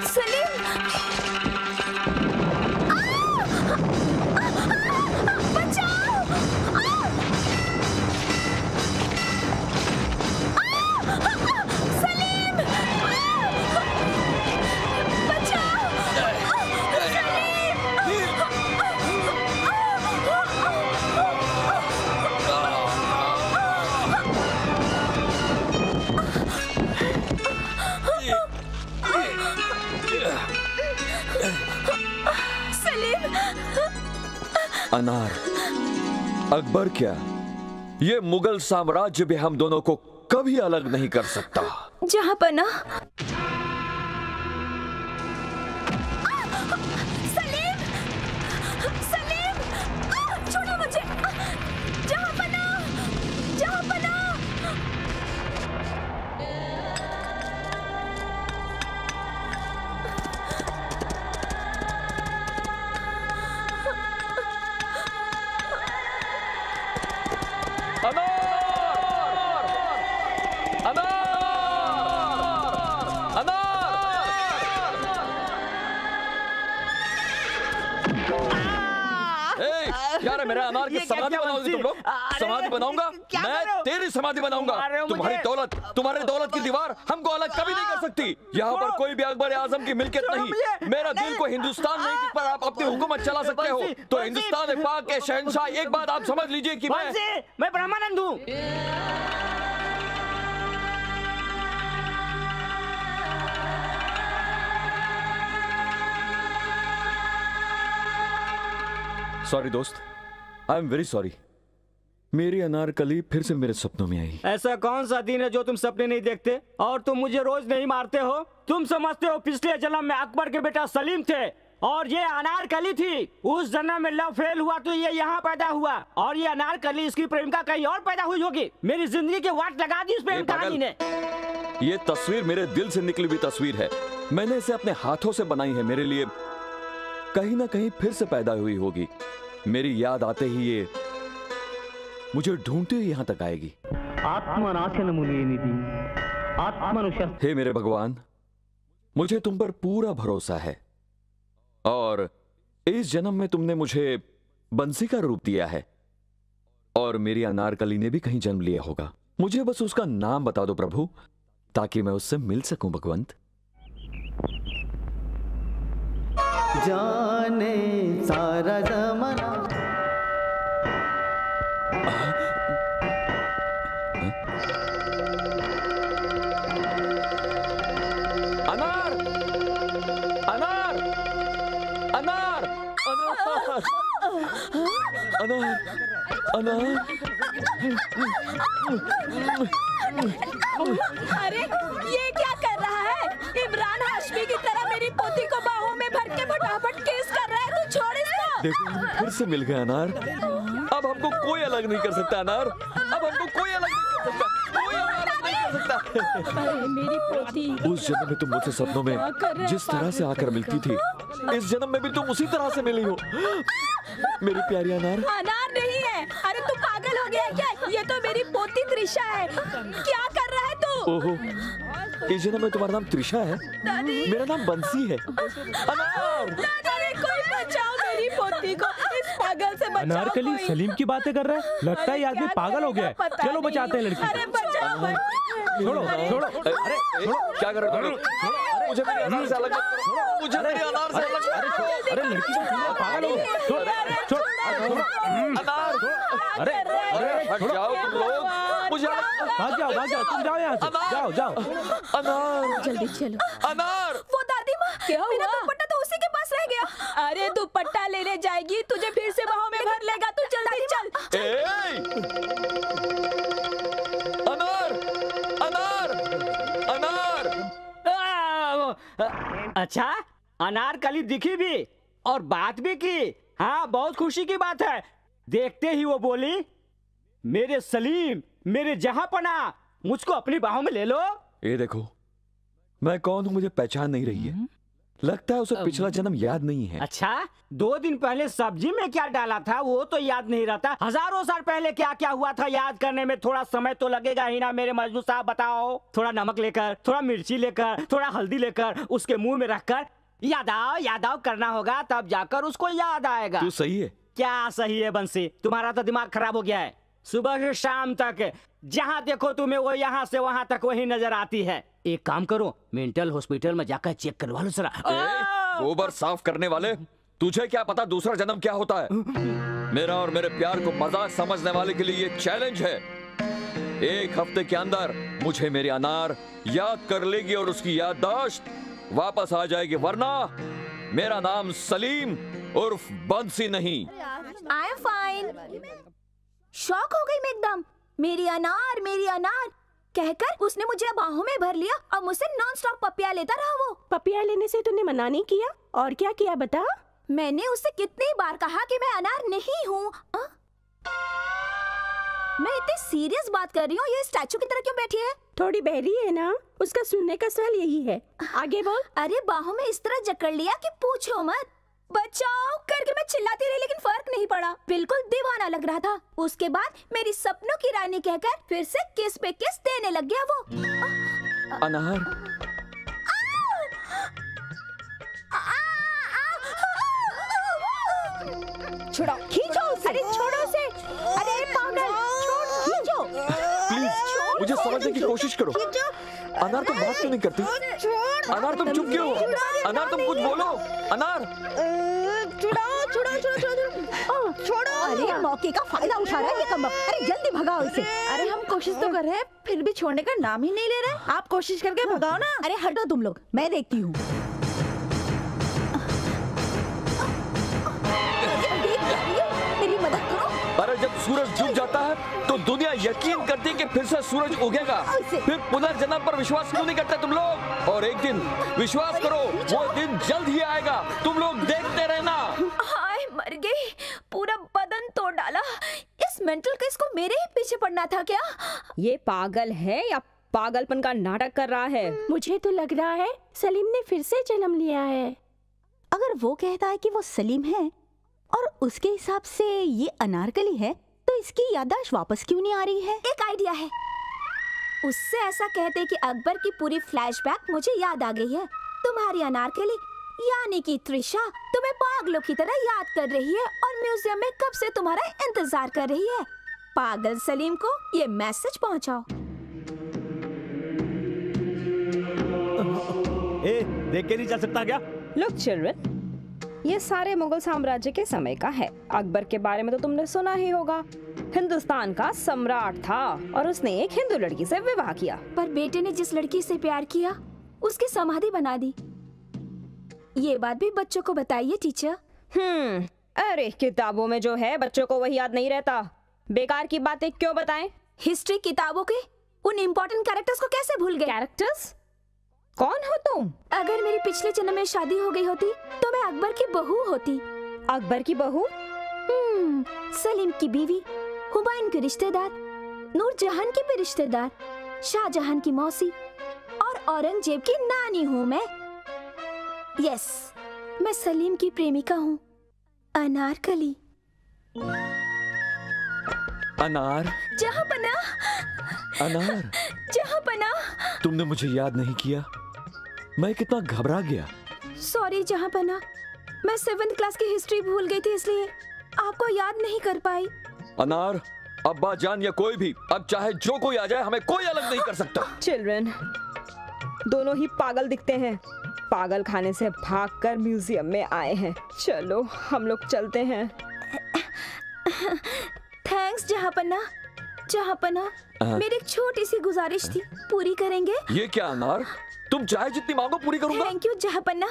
सलीम! बचाओ! सलीम! बचाओ! अनार, अकबर क्या, ये मुगल साम्राज्य भी हम दोनों को कभी अलग नहीं कर सकता। जहाँ पना। सलीम! सलीम! छोड़ो मुझे! जहाँ पना! जहाँ पना! यार मेरा अनार की समाधि बनाओगे तुम लोग? समाधि बनाऊंगा मैं, तेरी समाधि बनाऊंगा। तुम्हारी दौलत की दीवार हमको अलग कभी नहीं कर सकती। यहाँ पर कोई भी अकबर आजम की मिल्कियत नहीं। मेरा दिल को हिंदुस्तान नहीं, जिस पर आप अपनी हुकूमत चला सकते हो। तो हिंदुस्तान पाक के शहंशाह, एक बात आप समझ लीजिए कि मैं ब्रह्मानंद हूँ। सॉरी दोस्त, आई एम वेरी सॉरी। मेरी अनारकली फिर से मेरे सपनों में आई। ऐसा कौन सा दिन है जो तुम सपने नहीं देखते और तुम मुझे रोज नहीं मारते हो? तुम समझते हो पिछले जन्म में अकबर के बेटा सलीम थे और ये अनारकली थी। उस जन्म में लव फेल हुआ तो ये यहाँ पैदा हुआ और ये अनारकली इसकी प्रेमिका कहीं और पैदा हुई होगी। मेरी जिंदगी के वाट लगा दी इस प्रेम कहानी ने। ये तस्वीर मेरे दिल से निकली हुई तस्वीर है। मैंने इसे अपने हाथों से बनाई है। मेरे लिए कहीं ना कहीं फिर से पैदा हुई होगी। मेरी याद आते ही ये मुझे ढूंढते हुए यहाँ तक आएगी। हे मेरे भगवान, मुझे तुम पर पूरा भरोसा है और इस जन्म में तुमने मुझे बंसी का रूप दिया है और मेरी अनारकली ने भी कहीं जन्म लिया होगा। मुझे बस उसका नाम बता दो प्रभु, ताकि मैं उससे मिल सकूं भगवंत। जाने सारा जमाना अनार, अनार, अनार, अनार, अनार, अरे ये क्या कर रहा है? इमरान हाशमी की तरह मेरी पोती को बाहों में भर के फटाफट किस कर रहा है। तू छोड़ इसको। देखो हम फिर से मिल गए अनार। अब हमको कोई अलग नहीं कर सकता अनार। अब हमको कोई अलग नहीं कर सकता। कोई अलग नहीं कर सकता। अरे मेरी पोती। उस जन्म में तुम मुझसे सपनों में जिस तरह से आकर मिलती थी, इस जन्म में भी तुम उसी तरह से मिली हो मेरी प्यारी अनार। अनार नहीं है। अरे तू पागल हो गया है क्या? ये तो मेरी पोती त्रिशा है। क्या कर रहा है तू? ओहो, इस जन्म में तुम्हारा नाम त्रिशा है, मेरा नाम बंसी है। अनार, अरे कोई बचाओ मेरी पोती को, इस पागल से बचाओ। अनारकली सलीम की बातें कर रहा है। लगता है ये आदमी पागल हो गया है। चलो बचाते हैं लड़की। अरे बचाओ। छोड़ो छोड़ो। अरे क्या कर रहे हो? मुझे मेरे अनार से अलग मत करो। मुझे मेरे अनार से अलग मत करो। अरे लड़की पागल हो गया। छोड़ छोड़ अनार। अरे अरे हट जाओ तुम लोग। मुझे भाग जाओ तुम जाओ यहाँ से। जाओ जाओ। अनार जल्दी चलो। अनार। वो दादी माँ, मेरा दुपट्टा तो उसी के पास रह गया। अरे दुपट्टा लेने जाएगी, तुझे फिर से बाहों में भर लेगा। तू जल्दी चल। अनार अनार अनार। अच्छा, अनारकली दिखी भी और बात भी की। हाँ, बहुत खुशी की बात है। देखते ही वो बोली, मेरे सलीम, मेरे जहांपना, मुझको अपनी बाहों में ले लो। ये देखो, मैं कौन हूँ मुझे पहचान नहीं रही है। लगता है उसे पिछला जन्म याद नहीं है। अच्छा, 2 दिन पहले सब्जी में क्या डाला था वो तो याद नहीं रहता। हजारों साल पहले क्या क्या हुआ था याद करने में थोड़ा समय तो लगेगा ही ना। मेरे मजनू साहब बताओ। थोड़ा नमक लेकर, थोड़ा मिर्ची लेकर, थोड़ा हल्दी लेकर उसके मुंह में रखकर याद आओ करना होगा, तब जाकर उसको याद आएगा। तू सही है। क्या सही है बंसी? तुम्हारा तो दिमाग खराब हो गया है। सुबह से शाम तक जहाँ देखो तुम्हें वो यहाँ से वहाँ तक वही नजर आती है। एक काम करो, मेंटल हॉस्पिटल में जाकर चेक करवा लो जरा। गोबर साफ करने वाले, तुझे क्या पता दूसरा जन्म क्या होता है? मेरा और मेरे प्यार को मजाक समझने वाले के लिए ये चैलेंज है। 1 हफ्ते के अंदर मुझे मेरी अनार याद कर लेगी और उसकी याददाश्त वापस आ जाएगी, वरना मेरा नाम सलीम उर्फ बंसी नहीं। I am fine. शॉक हो गई मैं एकदम। मेरी अनार कहकर उसने मुझे बाहों में भर लिया और मुझसे नॉन स्टॉप पपिया लेता रहा। वो पपिया लेने से तूने मना नहीं किया? और क्या किया बता? मैंने उससे कितनी बार कहा कि मैं अनार नहीं हूँ। मैं इतनी सीरियस बात कर रही हूँ, ये स्टैचू की तरह क्यों बैठी है? थोड़ी बहरी है ना, उसका सुनने का सवाल यही है। आगे बोल। अरे बाहों में इस तरह जकड़ लिया कि पूछो मत। बचाओ करके मैं चिल्लाती रही लेकिन फर्क नहीं पड़ा। बिल्कुल दीवाना लग रहा था। उसके बाद मेरी सपनों की रानी कहकर फिर से किस पे किस देने लग गया वो। अनार, छोड़ो, खींचो उसे। अरे छोड़ो उसे। अरे पागल, छोड़, खींचो। प्लीज मुझे समझने की कोशिश करो। अनार तुम बात क्यों नहीं करती? अनार तुम चुप क्यों हो? अनार तुम कुछ बोलो। अनार छोड़ो। अरे मौके का फायदा उठा रहा है ये कम। अरे जल्दी भगाओ इसे। अरे हम कोशिश तो कर रहे हैं, फिर भी छोड़ने का नाम ही नहीं ले रहे। आप कोशिश करके भगाओ ना। अरे हटो तुम लोग, मैं देखती हूँ। मेरी मदद करो। अरे जब सूरज डूब जाता है तो दुनिया यकीन करती है कि फिर से सूरज उगेगा। फिर पुनर्जन्म पर विश्वास क्यों नहीं करते तुम लोग? और एक दिन विश्वास करो, वो दिन जल्द ही आएगा। तुम लोग देखते रहना। हाय मर गई, पूरा बदन तोड़ डाला। इस मेंटल केस को मेरे ही पीछे पड़ना था क्या? ये पागल है या पागलपन का नाटक कर रहा है? मुझे तो लग रहा है सलीम ने फिर से जन्म लिया है। अगर वो कहता है कि वो सलीम है और उसके हिसाब से ये अनारकली है, तो इसकी याददाश्त वापस क्यों नहीं आ रही है? एक आइडिया है। उससे ऐसा कहते कि अकबर की पूरी फ्लैशबैक मुझे याद आ गई है। तुम्हारी अनारकली यानी कि त्रिशा तुम्हें पागलों की तरह याद कर रही है और म्यूजियम में कब से तुम्हारा इंतजार कर रही है। पागल सलीम को ये मैसेज पहुंचाओ। देख के नहीं चल सकता क्या? लुक चिल्ड्रन, ये सारे मुगल साम्राज्य के समय का है। अकबर के बारे में तो तुमने सुना ही होगा। हिंदुस्तान का सम्राट था और उसने एक हिंदू लड़की से विवाह किया। पर बेटे ने जिस लड़की से प्यार किया उसकी समाधि बना दी। ये बात भी बच्चों को बताइए टीचर। अरे किताबों में जो है बच्चों को वही याद नहीं रहता। बेकार की बातें क्यों बताएं? हिस्ट्री किताबों के उन इम्पोर्टेंट कैरेक्टर्स को कैसे भूल गए? कैरेक्टर्स? कौन हो तुम? अगर मेरी पिछले जन्म में शादी हो गई होती तो मैं अकबर की बहू होती। अकबर की बहू? सलीम की बीवी, हुमायूं के रिश्तेदार, नूरजहां की भी रिश्तेदार, शाहजहां की मौसी और औरंगजेब की नानी हूँ मैं। यस, मैं सलीम की प्रेमिका हूँ, अनारकली। अनार? जहाँपना। अनार? जहाँपना। तुमने मुझे याद नहीं किया? मैं कितना घबरा गया। सॉरी जहाँपना, मैं 7th क्लास की हिस्ट्री भूल गई थी, इसलिए आपको याद नहीं कर पाई। अनार, अब्बा जान या कोई भी, अब चाहे जो कोई आ जाए, हमें कोई अलग नहीं कर सकता। चिल्ड्रन, दोनों ही पागल दिखते हैं। पागल खाने से भागकर म्यूजियम में आए हैं। चलो हम लोग चलते हैं। थैंक्स जहाँपना। जहाँपना, मेरी एक छोटी सी गुजारिश थी, पूरी करेंगे? ये क्या अनार, तुम चाहे जितनी मांगो पूरी करूंगा। थैंक यू जहाँपना।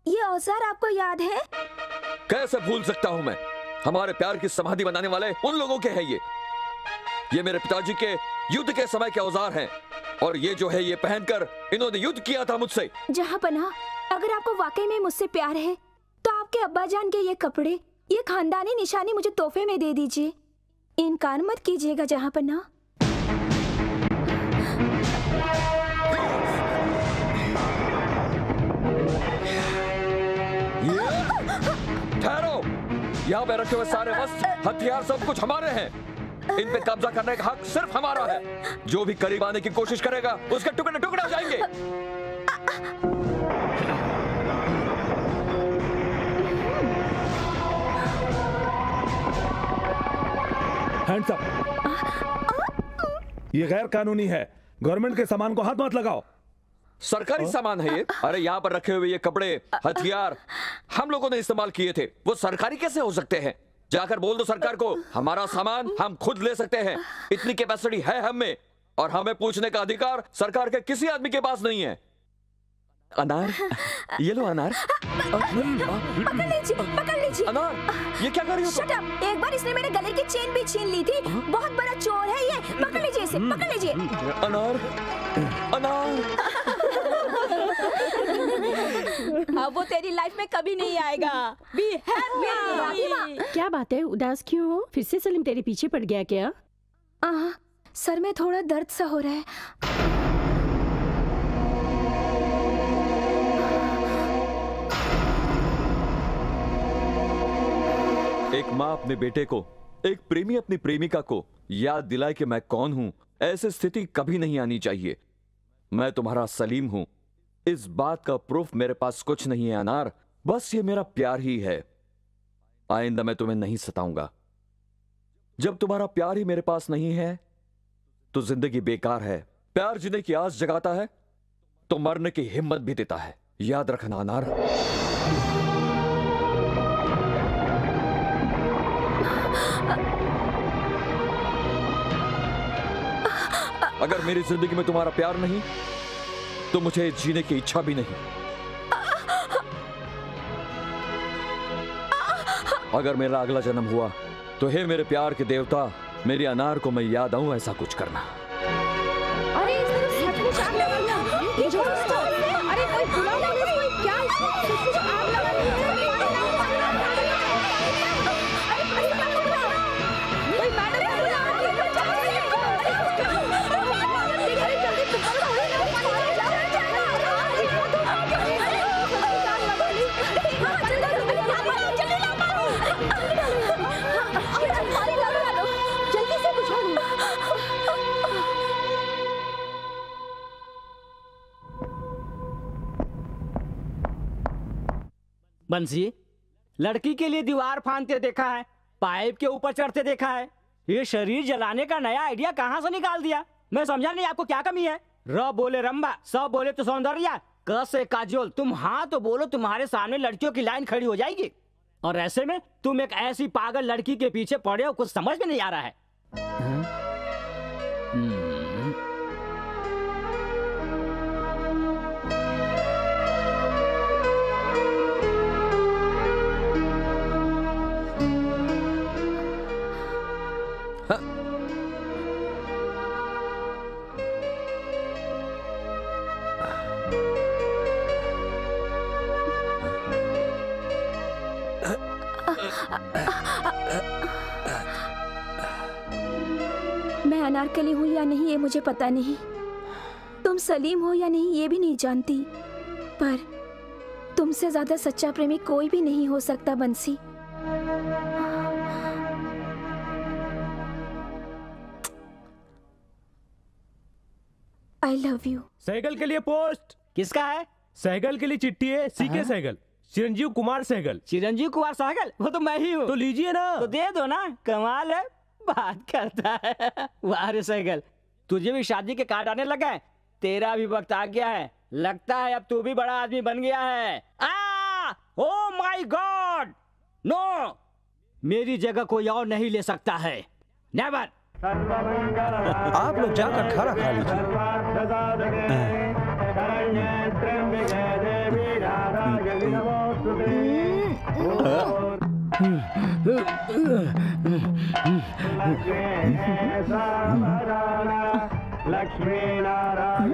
ये औजार आपको याद है? कैसे भूल सकता हूँ मैं, हमारे प्यार की समाधि बनाने वाले उन लोगों के हैं ये मेरे पिताजी के युद्ध के समय के औजार हैं, और ये जो है ये पहनकर इन्होंने युद्ध किया था मुझसे। जहाँपना, अगर आपको वाकई में मुझसे प्यार है तो आपके अब्बा जान के ये कपड़े, ये खानदानी निशानी मुझे तोहफे में दे दीजिए। इनकार मत कीजिएगा जहाँपना। ठहरो, यहाँ पे रखे हुए सारे वस्त्र, हथियार, सब कुछ हमारे हैं। इन पे कब्जा करने का हक सिर्फ हमारा है। जो भी करीब आने की कोशिश करेगा उसके टुकड़े टुकड़े हो जाएंगे। Hands up. ये गैर कानूनी है, गवर्नमेंट के सामान को हाथ मत लगाओ। सरकारी सामान है ये। अरे यहाँ पर रखे हुए ये कपड़े, हथियार हम लोगों ने इस्तेमाल किए थे, वो सरकारी कैसे हो सकते हैं? जाकर बोल दो सरकार को, हमारा सामान हम खुद ले सकते हैं, इतनी कैपेसिटी है हम में, और हमें पूछने का अधिकार सरकार के किसी आदमी के पास नहीं है। अनार, ये लो अनार। पकड़ लीजिए। अनार, ये क्या कर रही हो तुम? Shut up! एक बार इसने मेरे गले की चेन भी छीन ली थी। बहुत बड़ा चोर है ये। पकड़ लीजिए इसे, पकड़ लीजिए। अनार, अनार। अब वो तेरी लाइफ में कभी नहीं आएगा। Be happy। क्या बात है, उदास क्यों हो? फिर से सलीम तेरे पीछे पड़ गया क्या? सर में थोड़ा दर्द सा हो रहा है। एक माँ अपने बेटे को, एक प्रेमी अपनी प्रेमिका को याद दिलाए कि मैं कौन हूं, ऐसी स्थिति कभी नहीं आनी चाहिए। मैं तुम्हारा सलीम हूं, इस बात का प्रूफ मेरे पास कुछ नहीं है अनार, बस ये मेरा प्यार ही है। आइंदा मैं तुम्हें नहीं सताऊंगा। जब तुम्हारा प्यार ही मेरे पास नहीं है तो जिंदगी बेकार है। प्यार जीने की आस जगाता है तो मरने की हिम्मत भी देता है, याद रखना अनार। अगर मेरी जिंदगी में तुम्हारा प्यार नहीं तो मुझे जीने की इच्छा भी नहीं। अगर मेरा अगला जन्म हुआ तो हे मेरे प्यार के देवता, मेरी अनार को मैं याद आऊं, ऐसा कुछ करना। अरे इस तरफ सचमुच आग लगा लिया। ये जो अरे कोई बुला लो, कोई क्या सचमुच आग लगा ली। कोई मैडम बंसी, लड़की के लिए दीवार फांदते देखा है, पाइप के ऊपर चढ़ते देखा है, ये शरीर जलाने का नया आइडिया कहाँ से निकाल दिया? मैं समझा नहीं आपको क्या कमी है? र बोले रंबा, सब बोले तो सौंदर्या, क से काजोल, तुम हाँ तो बोलो, तुम्हारे सामने लड़कियों की लाइन खड़ी हो जाएगी। और ऐसे में तुम एक ऐसी पागल लड़की के पीछे पड़े हो, कुछ समझ में नहीं आ रहा है। मैं अनारकली हूँ या नहीं ये मुझे पता नहीं, तुम सलीम हो या नहीं ये भी नहीं जानती, पर तुमसे ज्यादा सच्चा प्रेमी कोई भी नहीं हो सकता बंसी। I love you. सहगल के लिए पोस्ट। किसका है? सहगल के लिए चिट्ठी है। सीके सहगल, चिरंजीव कुमार सहगल। चिरंजीव कुमार सहगल? वो तो मैं ही हूँ। तो लीजिए ना। तो दे दो ना, कमाल है, बात करता है। वाह रे सहगल, तुझे भी शादी के कार्ड आने लगा है। तेरा भी वक्त आ गया है, लगता है अब तू भी बड़ा आदमी बन गया है। ओ माय गॉड, नो, मेरी जगह कोई और नहीं ले सकता है, नेवर। आप लोग जाकर खाना खा लक्ष्मी नारायण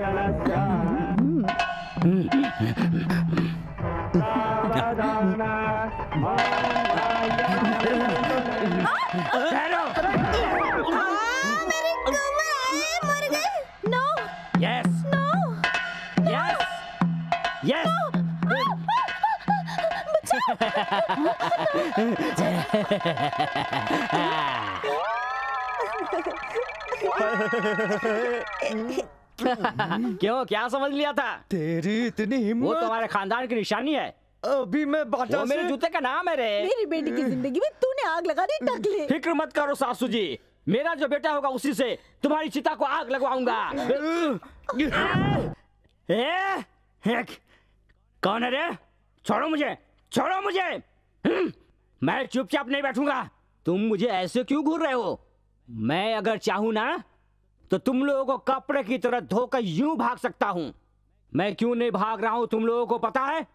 क्यों, क्या समझ लिया था? तेरी इतनी हिम्मत। वो तुम्हारे खानदान की निशानी है। अभी मैं बाटा वो मेरे जूते का नाम है रे। मेरी बेटी की जिंदगी में तूने आग लगा दी टकले। फिक्र मत करो सासू जी, मेरा जो बेटा होगा उसी से तुम्हारी चिता को आग लगवाऊंगा। कौन है रे? छोड़ो मुझे, छोड़ो मुझे। मैं चुपचाप नहीं बैठूंगा। तुम मुझे ऐसे क्यों घूर रहे हो? मैं अगर चाहूं ना तो तुम लोगों को कपड़े की तरह धोकर यूं भाग सकता हूं। मैं क्यों नहीं भाग रहा हूं तुम लोगों को पता है?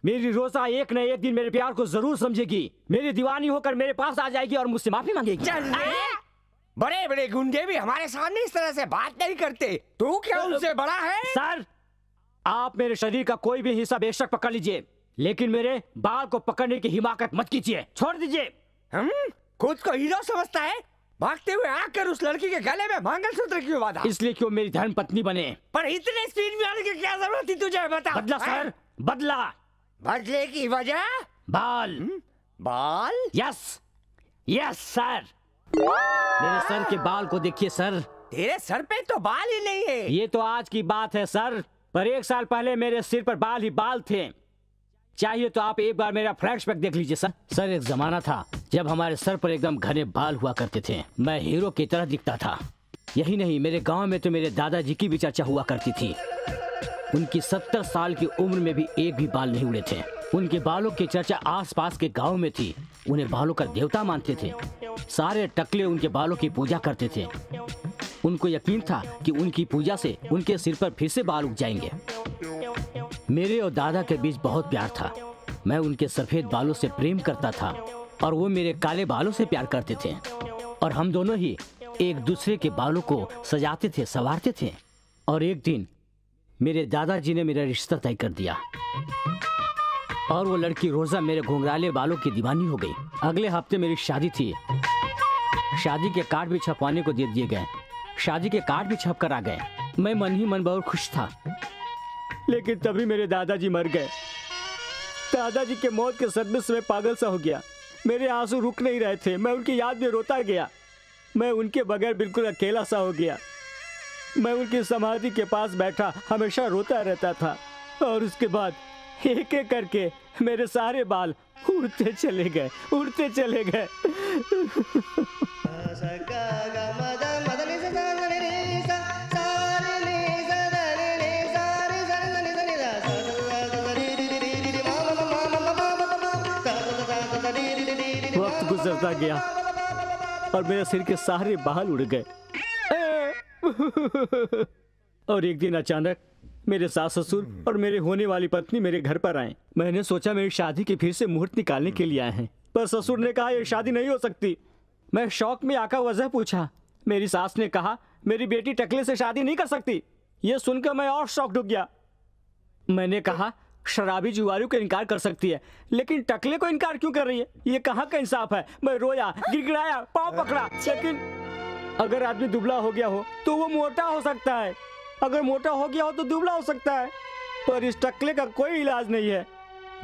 मेरी रोजा एक न एक दिन मेरे प्यार को जरूर समझेगी, मेरी दीवानी होकर मेरे पास आ जाएगी और मुझसे माफी मांगेगी। बड़े बड़े गुंडे भी हमारे सामने इस तरह से बात नहीं करते। तू क्या उनसे बड़ा है? सर, आप मेरे शरीर का कोई भी हिस्सा बेशक पकड़ लीजिए, लेकिन मेरे बाल को पकड़ने की हिमाकत मत कीजिए। छोड़ दीजिए। खुद को हीरो समझता है, भागते हुए आकर उस लड़की के गले में मंगलसूत्र क्यों बांधा? इसलिए क्यों मेरी धर्म पत्नी बने। पर इतने स्पीड में आने की क्या जरूरत थी तुझे? बता। बदला सर, बदला। बदले की वजह? बाल। बाल? Yes, yes sir. मेरे सर के बाल को देखिए सर। तेरे सर पे तो बाल ही नहीं है। ये तो आज की बात है सर, पर 1 साल पहले मेरे सिर पर बाल ही बाल थे। चाहिए तो आप एक बार मेरा फ्लैशबैक देख लीजिए सर। सर, एक जमाना था जब हमारे सर पर एकदम घने बाल हुआ करते थे। मैं हीरो की तरह दिखता था। यही नहीं, मेरे गांव में तो मेरे दादाजी की भी चर्चा हुआ करती थी। उनकी 70 साल की उम्र में भी एक भी बाल नहीं उड़े थे। उनके बालों की चर्चा आसपास के गांव में थी। उन्हें बालों का देवता मानते थे। सारे टकले उनके बालों की पूजा करते थे। उनको यकीन था कि उनकी पूजा से उनके सिर पर फिर से बाल उग जाएंगे। मेरे और दादा के बीच बहुत प्यार था। मैं उनके सफेद बालों से प्रेम करता था और वो मेरे काले बालों से प्यार करते थे, और हम दोनों ही एक दूसरे के बालों को सजाते थे, संवारते थे। और एक दिन मेरे दादाजी ने मेरा रिश्ता तय कर दिया और वो लड़की रोजा मेरे घुंघराले बालों की दीवानी हो गई। अगले हफ्ते मेरी शादी थी। शादी के कार्ड भी छपवाने को दे दिए गए। शादी के कार्ड भी छप कर आ गए। मैं मन ही मन बहुत खुश था, लेकिन तभी मेरे दादाजी मर गए। दादाजी के मौत के सदमे से मैं पागल सा हो गया। मेरे आंसू रुक नहीं रहे थे। मैं उनकी याद में रोता गया। मैं उनके बगैर बिल्कुल अकेला सा हो गया। मैं उनकी समाधि के पास बैठा हमेशा रोता रहता था, और उसके बाद एक एक करके मेरे सारे बाल उड़ते चले गए, उड़ते चले गए। वक्त गुजरता गया और मेरे सिर के सारे बाल उड़ गए। और एक दिन अचानक मेरे सास ससुर और मेरे होने वाली पत्नी मेरे घर पर आए। मैंने सोचा मेरी शादी की फिर से मुहूर्त निकालने के लिए आए हैं, पर ससुर ने कहा यह शादी नहीं हो सकती। मैं शौक में आकर वजह पूछा। मेरी सास ने कहा मेरी बेटी टकले से शादी नहीं कर सकती। ये सुनकर मैं और शॉक्ड हो गया। मैंने कहा शराबी जुआरी को इनकार कर सकती है, लेकिन टकले को इनकार क्यों कर रही है? ये कहाँ का इंसाफ है? मैं रोया, गिड़गिड़ाया, पाँव पकड़ा, लेकिन अगर आदमी दुबला हो गया हो तो वो मोटा हो सकता है, अगर मोटा हो गया हो तो दुबला हो सकता है, पर इस टकले का कोई इलाज नहीं है।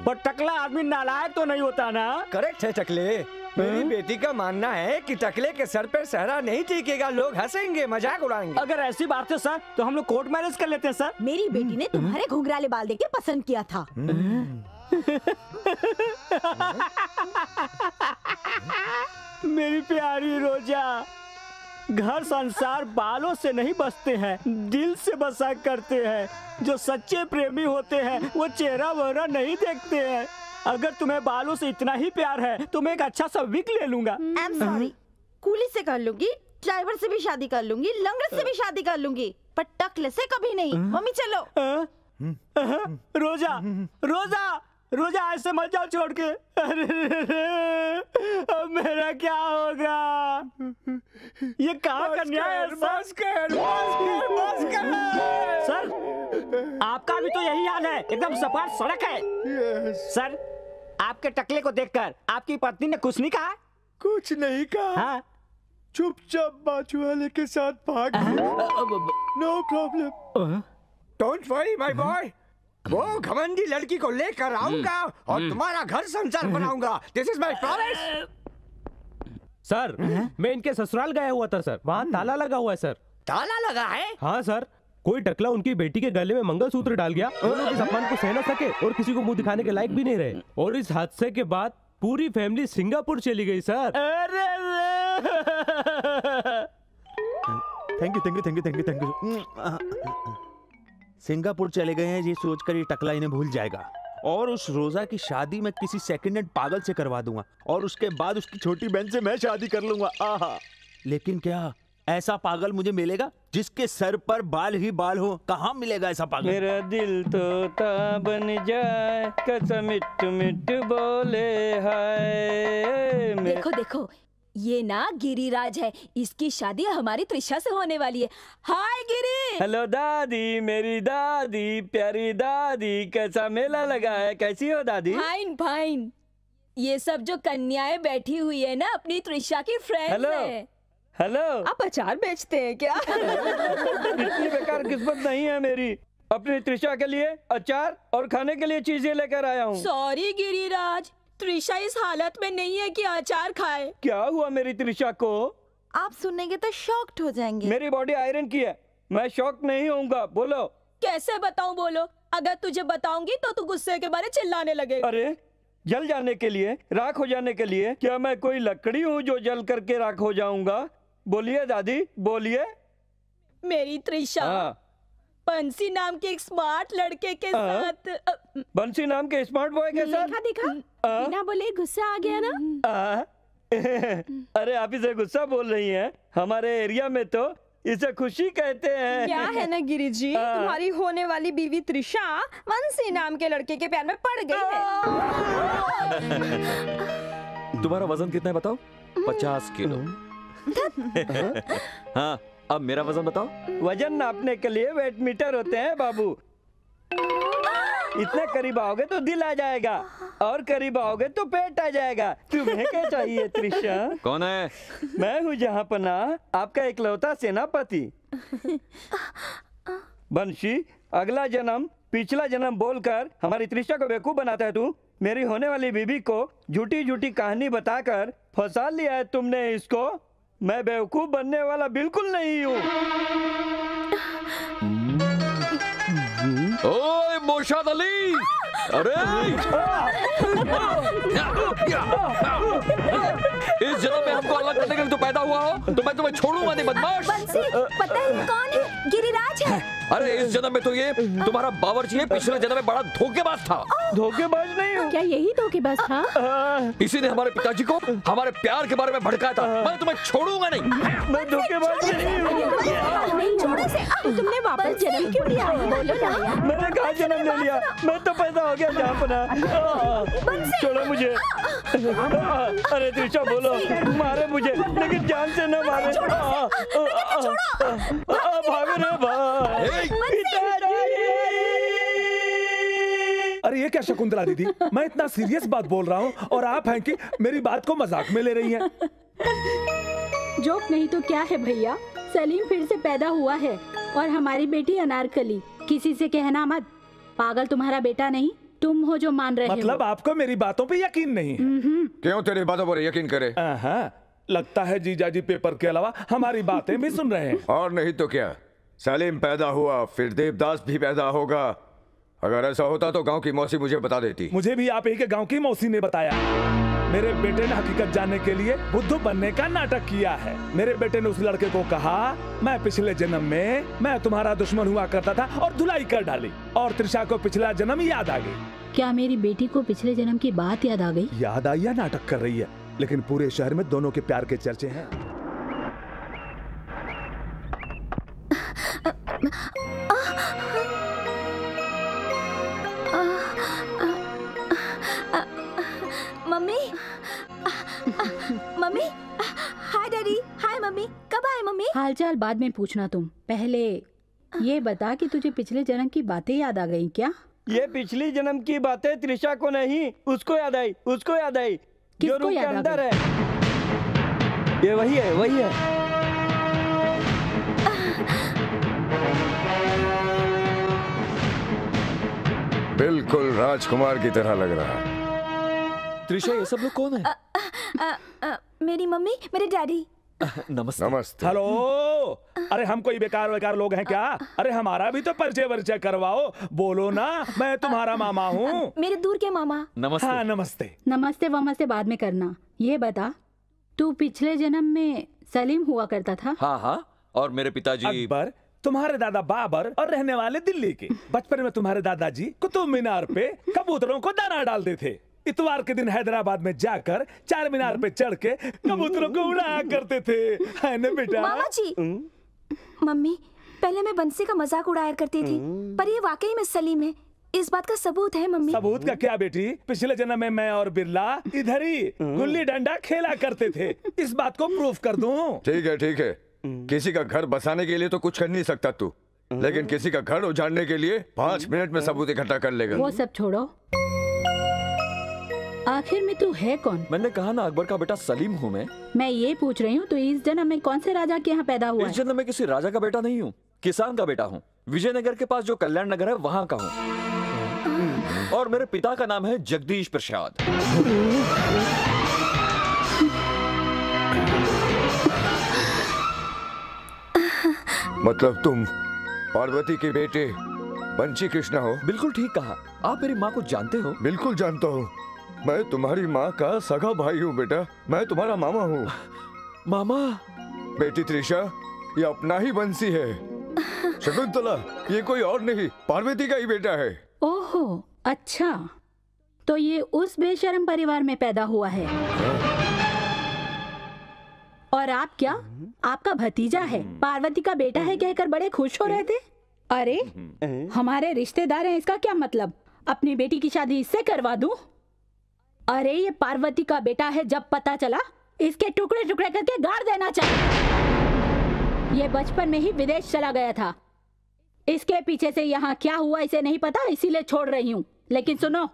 पर टकला आदमी नालायक तो नहीं होता ना? करेक्ट है टकले। मेरी बेटी का मानना है कि टकले के सर पे सहरा नहीं टिकेगा, लोग हंसेंगे, मजाक उड़ाएंगे। अगर ऐसी बात है सर तो हम लोग कोर्ट मैरिज कर लेते हैं सर। मेरी बेटी ने तुम्हारे घुंघराले बाल देख के पसंद किया था। मेरी प्यारी रोजा, घर संसार बालों से नहीं बसते हैं, दिल से बसा करते हैं। जो सच्चे प्रेमी होते हैं वो चेहरा वहरा नहीं देखते हैं। अगर तुम्हें बालों से इतना ही प्यार है तो मैं एक अच्छा सा विग ले लूंगा। आई एम सॉरी, कूली से कर लूंगी, ड्राइवर से भी शादी कर लूंगी, लंगड़ से भी शादी कर लूंगी, पर टकले से कभी नहीं। मम्मी चलो। रोजा रोजा रोजा, ऐसे मत जाओ छोड़ के। अरे अब मेरा क्या होगा? ये कहाँ का न्याय है सर? आपका भी तो यही हाल है, एकदम सपाट सड़क है। सर, आपके टकले को देखकर आपकी पत्नी ने कुछ नहीं कहा? कुछ नहीं कहा। हाँ? चुपचाप बाजू वाले के साथ भाग no problem. Don't worry my boy, वो घमंडी लड़की को लेकर आऊंगा और तुम्हारा घर संसार बनाऊंगा। This is my promise. Sir, मैं इनके ससुराल गया हुआ था सर, वहाँ ताला लगा हुआ है सर। ताला लगा है? हाँ सर, कोई टकला उनकी बेटी के गले में मंगलसूत्र डाल गया। वो लोग इस अपमान को सह न सके और किसी को मुंह दिखाने के लायक भी नहीं रहे, और इस हादसे के बाद पूरी फैमिली सिंगापुर चली गई sir. Thank you thank you thank you thank you thank you. Singapore चले गए हैं ये सोचकर ये टकला इन्हें भूल जाएगा, और उस रोजा की शादी मैं किसी सेकंड हैंड पागल से करवा दूंगा, और उसके बाद उसकी छोटी बहन से मैं शादी कर लूंगा। आहा, लेकिन क्या ऐसा पागल मुझे मिलेगा जिसके सर पर बाल ही बाल हो? कहाँ मिलेगा ऐसा पागल? मेरा दिल तोता बन जाए, कसम मिट्टू मिट्टू बोले हाय। देखो देखो, ये ना गिरिराज है, इसकी शादी हमारी त्रिशा से होने वाली है। हाय गिरी। हेलो दादी, मेरी दादी, प्यारी दादी, कैसा मेला लगा है? कैसी हो दादी? Fine fine. ये सब जो कन्याएं बैठी हुई है ना, अपनी त्रिशा की फ्रेंड्स है। हेलो, आप अचार बेचते हैं क्या? इतनी बेकार किस्मत नहीं है मेरी। अपनी त्रिशा के लिए अचार और खाने के लिए चीजें लेकर आया हूँ। सॉरी गिरिराज, त्रिशा इस हालत में नहीं है कि अचार खाए। क्या हुआ मेरी त्रिशा को? आप सुनेंगे तो शॉक्ड हो जाएंगे। मेरी बॉडी आयरन की है, मैं शॉक नहीं होऊंगा। बोलो कैसे बताऊं? बोलो। अगर तुझे बताऊंगी तो तू गुस्से के बारे चिल्लाने लगे। अरे, जल जाने के लिए, राख हो जाने के लिए? क्या मैं कोई लकड़ी हूँ जो जल करके राख हो जाऊंगा? बोलिए दादी, बोलिए। मेरी त्रिशा बंसी नाम के एक स्मार्ट लड़के के साथ। बंसी नाम के स्मार्ट बॉय के साथ? देखा देखा, बिना बोले गुस्सा आ गया ना। अरे आप इसे गुस्सा बोल रही हैं? हमारे एरिया में तो इसे खुशी कहते हैं। क्या है ना गिरी जी, तुम्हारी होने वाली बीवी त्रिशा बंसी नाम के लड़के के प्यार में पड़ गई है। तुम्हारा वजन कितना है बताओ? 50 किलो। हाँ, अब मेरा वजन बताओ। वजन नापने के लिए वेट मीटर होते हैं बाबू। इतने करीब आओगे तो दिल आ जाएगा, और करीब आओगे तो पेट आ जाएगा। तुम्हें क्या चाहिए त्रिशा? कौन है? मैं हूँ जहाँपनाह, आपका इकलौता सेनापति। बंशी, अगला जन्म पिछला जन्म बोलकर हमारी त्रिशा को बेवकूफ बनाता है तू। मेरी होने वाली बीबी को झूठी झूठी कहानी बताकर फंसा लिया है तुमने इसको। मैं बेवकूफ बनने वाला बिल्कुल नहीं हूँ। ओए मोशाद अली, अरे इस जन्म में हमको अलग करने के लिए तो पैदा हुआ हो तो मैं तुम्हें छोड़ूंगा नहीं बदमाश। बंसी, पता है कौन है? गिरिराज है। अरे इस जन्म में तो ये तुम्हारा बावर्ची है, पिछले जन्म में बड़ा धोखेबाज था। धोखेबाज नहीं हूँ। क्या यही धोखेबाज था? इसी ने हमारे पिताजी को हमारे प्यार के बारे में भड़काया था। मैं तुम्हें छोड़ूंगा नहीं। मैं धोखेबाज नहीं हूँ। तुमने वापस जन्म क्यों लिया? बोलो ना। मैंने कहा जन्म ले लिया, मैं तो पैदा हो गया जहाँपना। छोड़ो मुझे। अरे त्रिशा बोलो, मारे मुझे लेकिन जान से न मारे। भागो रे भाई। अरे ये क्या शकुंतला दीदी, मैं इतना सीरियस बात बोल रहा हूँ और आप हैं कि मेरी बात को मजाक में ले रही हैं। जोक नहीं तो क्या है भैया, सलीम फिर से पैदा हुआ है और हमारी बेटी अनारकली। किसी से कहना मत, पागल तुम्हारा बेटा नहीं, तुम हो जो मान रहे हो। मतलब आपको मेरी बातों पे यकीन नहीं है? क्यों तेरी बातों पर यकीन करे? लगता है जीजाजी पेपर के अलावा हमारी बातें भी सुन रहे हैं। और नहीं तो क्या, सलीम पैदा हुआ फिर देवदास भी पैदा होगा। अगर ऐसा होता तो गांव की मौसी मुझे बता देती। मुझे भी आप ही के गांव की मौसी ने बताया। मेरे बेटे ने हकीकत जानने के लिए बुद्धू बनने का नाटक किया है। मेरे बेटे ने उस लड़के को कहा, मैं पिछले जन्म में मैं तुम्हारा दुश्मन हुआ करता था और धुलाई कर डाली। और त्रिशा को पिछला जन्म याद आ गई। क्या मेरी बेटी को पिछले जन्म की बात याद आ गई? याद आई या नाटक कर रही है? लेकिन पूरे शहर में दोनों के प्यार के चर्चे हैं। मम्मी, मम्मी, हाय डैडी, हाय मम्मी, कब आए मम्मी? हालचाल बाद में पूछना, तुम पहले ये बता कि तुझे पिछले जन्म की बातें याद आ गई क्या? ये पिछली जन्म की बातें त्रिशा को नहीं, उसको याद आई, उसको याद आई। जो रूम के अंदर है, ये वही है, वही है। बिल्कुल राजकुमार की तरह लग रहा है। त्रिशा, ये सब लोग कौन है? मेरी मम्मी, मेरे डैडी। नमस्ते। नमस्ते। हेलो। अरे हम कोई बेकार लोग हैं क्या? अरे हमारा भी तो परिचय करवाओ। बोलो ना, मैं तुम्हारा मामा हूँ। मेरे दूर के मामा। नमस्ते। हाँ, नमस्ते। नमस्ते वमस्ते बाद में करना। ये बता, तू पिछले जन्म में सलीम हुआ करता था? हाँ, और मेरे पिताजी अकबर, तुम्हारे दादा बाबर और रहने वाले दिल्ली के। बचपन में तुम्हारे दादाजी कुतुब मीनार पे कबूतरों को दाना डालते थे। इतवार के दिन हैदराबाद में जाकर चार मीनार पे चढ़ के कबूतरों को उड़ाया करते थे, है ना बेटा? मामा जी, मम्मी, पहले मैं बंसी का मजाक उड़ाया करती थी, पर ये वाकई में सलीम है। इस बात का सबूत है मम्मी। सबूत का क्या बेटी? पिछले जन्म में मैं और बिरला इधर ही गुल्ली डंडा खेला करते थे। इस बात को प्रूफ कर दूं? ठीक है। किसी का घर बसाने के लिए तो कुछ कर नहीं सकता तू, लेकिन किसी का घर उजाड़ने के लिए 5 मिनट में सबूत इकट्ठा कर लेगा। वो सब छोड़ो, आखिर में तू है कौन? मैंने कहा ना, अकबर का बेटा सलीम हूँ मैं ये पूछ रही हूँ, तो इस जन्म में कौन से राजा के यहाँ पैदा हुआ? इस जन्म में किसी राजा का बेटा नहीं हूँ, किसान का बेटा हूँ। विजयनगर के पास जो कल्याण नगर है वहाँ का हूँ। और मेरे पिता का नाम है जगदीश प्रसाद। मतलब तुम पार्वती के बेटे बंशी कृष्णा हो? बिल्कुल ठीक कहा। आप मेरी माँ को जानते हो? बिल्कुल जानता हूँ। मैं तुम्हारी माँ का सगा भाई हूँ बेटा। मैं तुम्हारा मामा हूँ। मामा? बेटी त्रिशा, ये अपना ही बंसी है। शकुंतला, ये कोई और नहीं, पार्वती का ही बेटा है। ओहो, अच्छा, तो ये उस बेशर्म परिवार में पैदा हुआ है। और आप क्या, आपका भतीजा है, पार्वती का बेटा है कहकर बड़े खुश हो रहे थे। अरे हमारे रिश्तेदार हैं, इसका क्या मतलब? अपनी बेटी की शादी इससे करवा दूं? अरे ये पार्वती का बेटा है, जब पता चला इसके टुकड़े टुकड़े करके गाड़ देना चाहिए। ये बचपन में ही विदेश चला गया था। इसके पीछे से यहाँ क्या हुआ इसे नहीं पता, इसीलिए छोड़ रही हूँ। लेकिन सुनो,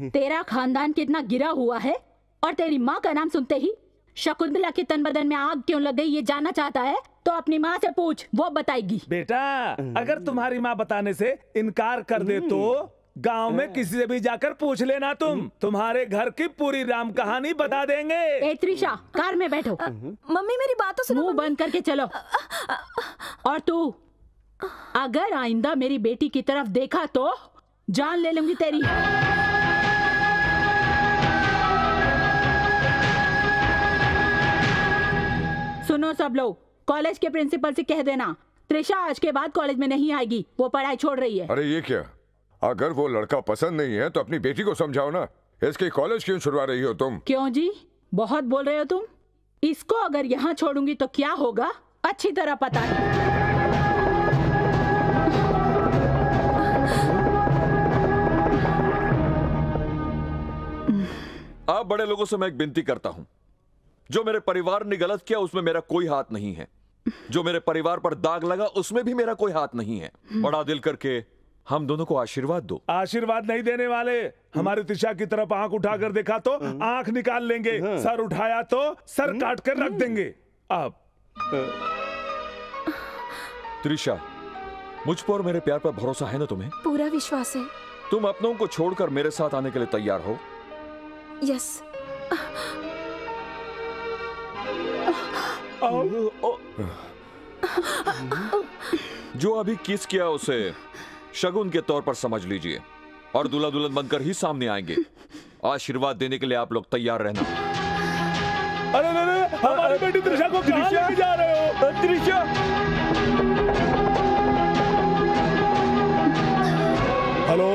तेरा खानदान कितना गिरा हुआ है, और तेरी माँ का नाम सुनते ही शकुंतला के तन बदन में आग क्यों लग गई ये जानना चाहता है तो अपनी माँ से पूछ, वो बताएगी। बेटा, अगर तुम्हारी माँ बताने से इनकार कर दे तो गांव में किसी से भी जाकर पूछ लेना। तुम्हारे घर की पूरी राम कहानी बता देंगे। ए त्रिशा, कार में बैठो। मम्मी मेरी बात तो सुनो। मुंह बंद करके चलो। और तू, अगर आइंदा मेरी बेटी की तरफ देखा तो जान ले लूंगी तेरी। सुनो सब लोग, कॉलेज के प्रिंसिपल से कह देना त्रिशा आज के बाद कॉलेज में नहीं आएगी, वो पढ़ाई छोड़ रही है। अरे ये क्या, अगर वो लड़का पसंद नहीं है तो अपनी बेटी को समझाओ ना। इसके कॉलेज क्यों छुड़वा रही हो तुम? क्यों जी, बहुत बोल रहे हो तुम। इसको अगर यहाँ छोड़ूंगी तो क्या होगा अच्छी तरह पता है। आप बड़े लोगों से मैं एक विनती करता हूं, जो मेरे परिवार ने गलत किया उसमें मेरा कोई हाथ नहीं है, जो मेरे परिवार पर दाग लगा उसमें भी मेरा कोई हाथ नहीं है। बड़ा दिल करके हम दोनों को आशीर्वाद दो। आशीर्वाद नहीं देने वाले, हमारी त्रिशा की तरफ आंख उठाकर देखा तो आंख निकाल लेंगे, सर उठाया तो सर काट कर रख देंगे। अब त्रिशा, मुझ पर और मेरे प्यार पर भरोसा है ना तुम्हें? पूरा विश्वास है। तुम अपनों को छोड़कर मेरे साथ आने के लिए तैयार हो? यस। जो अभी किस किया उसे शगुन के तौर पर समझ लीजिए और दूल्हा दुल्हन बनकर ही सामने आएंगे। आशीर्वाद देने के लिए आप लोग तैयार रहना। अरे हमारी बेटी त्रिशा को कहां लेके जा रहे हो? त्रिशा, हेलो,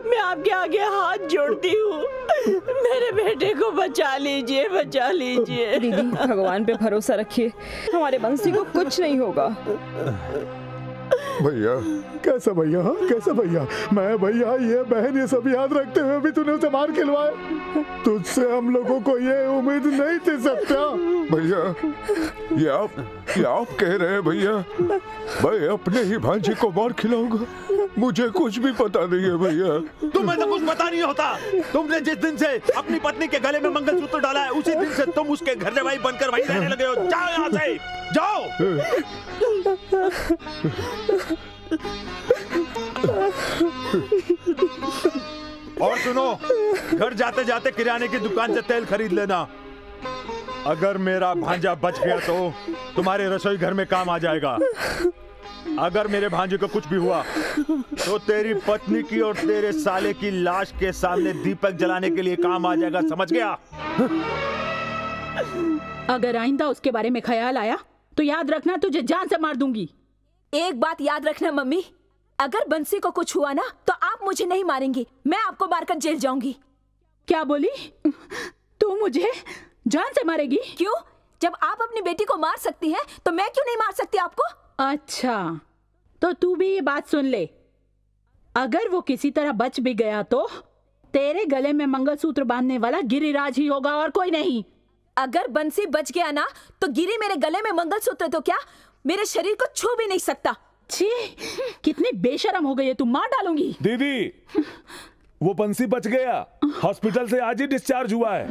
मैं आपके आगे हाथ जोड़ती हूँ, मेरे बेटे को बचा लीजिए, बचा लीजिए। दीदी, भगवान पे भरोसा रखिए, हमारे बंसी को कुछ नहीं होगा। भैया कैसा भैया? हाँ कैसा भैया? मैं भैया ये बहन ये सब याद रखते हुए भी तूने उसे मार खिलवाया। तुझसे हम लोगों को ये उम्मीद नहीं थी सत्या। भैया ये आप कह रहे हैं भैया? मैं अपने ही भांजे को मार खिलाऊंगा? मुझे कुछ भी पता नहीं है भैया। तुम्हें तो कुछ पता नहीं होता। तुमने जिस दिन से अपनी पत्नी के गले में मंगलसूत्र डाला है उसी दिन से तुम उसके घर जवाई बनकर वहीं रहने लगे हो। जाओ यहाँ से, जाओ। और सुनो, घर जाते जाते किराने की दुकान से तेल खरीद लेना। अगर मेरा भांजा बच गया तो तुम्हारे रसोई घर में काम आ जाएगा। अगर मेरे भांजे को कुछ भी हुआ तो तेरी पत्नी की और तेरे साले की लाश के सामने दीपक जलाने के लिए काम आ जाएगा, समझ गया? अगर आइंदा उसके बारे में ख्याल आया तो याद रखना, तुझे जान से मार दूंगी। एक बात याद रखना मम्मी, अगर बंसी को कुछ हुआ ना तो आप मुझे नहीं मारेंगी, मैं आपको मारकर जेल जाऊंगी। क्या बोली? तू मुझे जान से मारेगी? क्यों? जब आप अपनी बेटी को मार सकती हैं तो मैं क्यों नहीं मार सकती आपको? अच्छा, तो तू भी ये बात सुन ले, अगर वो किसी तरह बच भी गया तो तेरे गले में मंगलसूत्र बांधने वाला गिरिराज ही होगा और कोई नहीं। अगर बंसी बच गया ना तो गिरी मेरे गले में मंगलसूत्र तो क्या मेरे शरीर को छू भी नहीं सकता। छी, कितनी बेशरम हो गई है तू, मार डालूंगी। दीदी, वो बंसी बच गया, हॉस्पिटल से आज ही डिस्चार्ज हुआ है।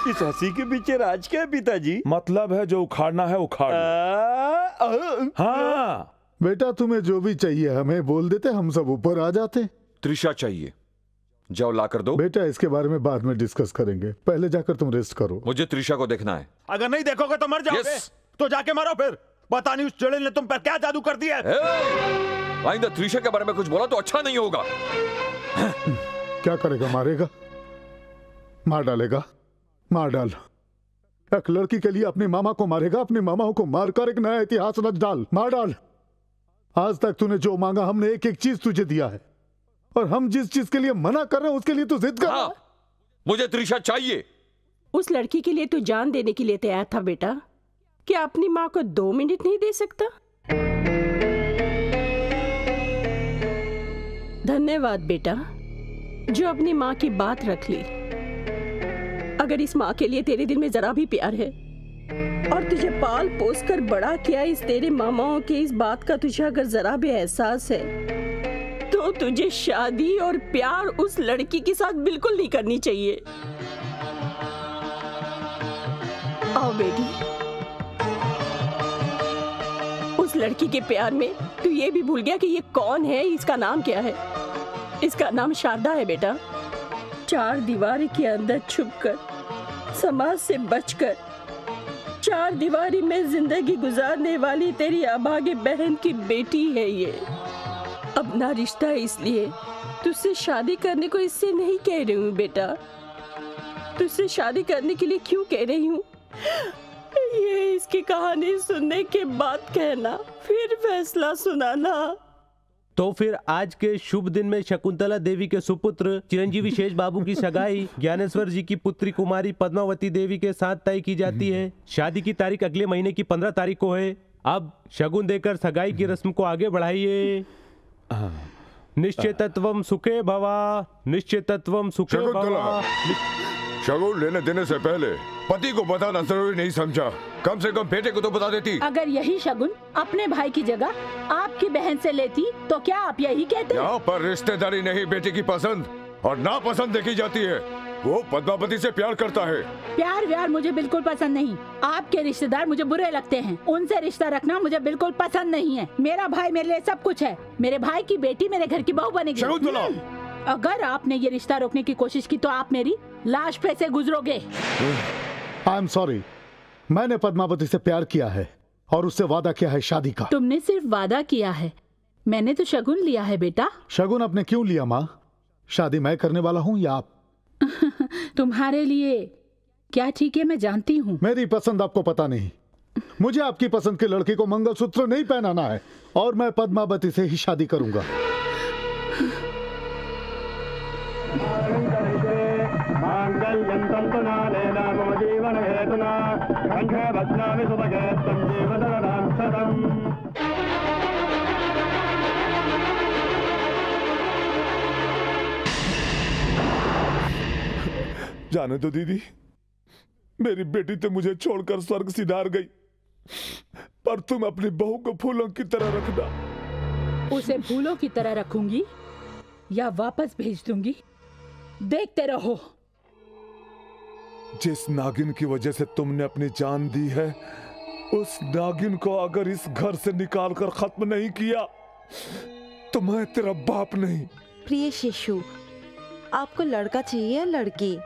इस हंसी के पीछे राज क्या है पिताजी? मतलब है जो उखाड़ना है उखाड़। हाँ बेटा, तुम्हें जो भी चाहिए हमें बोल देते, हम सब ऊपर आ जाते। त्रिशा चाहिए, जाओ ला कर दो। बेटा, इसके बारे में बाद में डिस्कस करेंगे, पहले जाकर तुम रेस्ट करो। मुझे त्रिशा को देखना है। अगर नहीं देखोगे तो मर जाओगे। तो जाके मरो फिर। पता नहीं उस चुड़ैल ने तुम पर क्या जादू कर दिया है। आइंदा त्रिशा के बारे में कुछ बोला तो अच्छा नहीं होगा। क्या करेगा? मारेगा? मार डालेगा? मार डाल। एक लड़की के लिए अपने मामा को मारेगा, अपने मामाओं को मारकर एक नया इतिहास रच डाल। मार डाल। आज तक तूने जो मांगा हमने एक एक चीज तुझे दिया है, और हम जिस चीज के लिए मना कर रहे हैं उसके लिए तू जिद कर। हाँ, मुझे त्रिशा चाहिए। उस लड़की के लिए तू जान देने के लिए तैयार था बेटा, क्या अपनी माँ को 2 मिनट नहीं दे सकता? धन्यवाद बेटा, जो अपनी माँ की बात रख ली। अगर इस माँ के लिए तेरे दिल में जरा भी प्यार है और तुझे पाल पोस कर बड़ा किया इस तेरे मामाओं के इस बात का तुझे अगर जरा भी एहसास है तो तुझे शादी और प्यार उस लड़की के साथ बिल्कुल नहीं करनी चाहिए। आओ बेटी, उस लड़की के प्यार में तू ये भी भूल गया कि ये कौन है, इसका नाम क्या है। इसका नाम शारदा है बेटा। 4 दीवारी के अंदर छुपकर, समाज से बचकर, 4 दीवारी में जिंदगी गुजारने वाली तेरी अभागे बहन की बेटी है ये। अपना रिश्ता इसलिए तुझसे शादी करने को इससे नहीं कह रही हूँ बेटा। तुझसे शादी करने के लिए क्यों कह रही हूँ ये इसकी कहानी सुनने के बाद कहना, फिर फैसला सुनाना। तो फिर आज के शुभ दिन में शकुंतला देवी के सुपुत्र चिरंजीवी शेष बाबू की सगाई ज्ञानेश्वर जी की पुत्री कुमारी पद्मावती देवी के साथ तय की जाती है। शादी की तारीख अगले महीने की 15 तारीख को है। अब शगुन देकर सगाई की रस्म को आगे बढ़ाइए। निश्चितत्वम सुखे भवा, निश्चितत्वम सुखे भवा। शगुन लेने देने से पहले पति को बताना जरूरी नहीं समझा, कम से कम बेटे को तो बता देती। अगर यही शगुन अपने भाई की जगह आपकी बहन से लेती तो क्या आप यही कहते? यहाँ पर रिश्तेदारी नहीं, बेटी की पसंद और नापसंद देखी जाती है। वो पद्मावती से प्यार करता है। प्यार व्यार मुझे बिल्कुल पसंद नहीं। आपके रिश्तेदार मुझे बुरे लगते हैं, उनसे रिश्ता रखना मुझे बिल्कुल पसंद नहीं है। मेरा भाई मेरे लिए सब कुछ है। मेरे भाई की बेटी मेरे घर की बहू बनेगी। अगर आपने ये रिश्ता रोकने की कोशिश की तो आप मेरी लाश पे से गुजरोगे। आई एम सॉरी, मैंने पद्मावती से प्यार किया है और उससे वादा किया है शादी का। तुमने सिर्फ वादा किया है, मैंने तो शगुन लिया है बेटा। शगुन आपने क्यों लिया माँ? शादी मैं करने वाला हूँ या आप? तुम्हारे लिए क्या ठीक है मैं जानती हूँ। मेरी पसंद आपको पता नहीं। मुझे आपकी पसंद के लड़के को मंगलसूत्र नहीं पहनाना है और मैं पद्मावती से ही शादी करूंगा। जाने दो दीदी, मेरी बेटी तो मुझे छोड़कर स्वर्ग सिधार गई, पर तुम अपनी बहू को फूलों की तरह रखना। उसे फूलों की तरह रखूंगी या वापस भेज दूंगी, देखते रहो। जिस नागिन की वजह से तुमने अपनी जान दी है, उस नागिन को अगर इस घर से निकाल कर खत्म नहीं किया तो मैं तेरा बाप नहीं। प्रिय शिशु, आपको लड़का चाहिए या लड़की?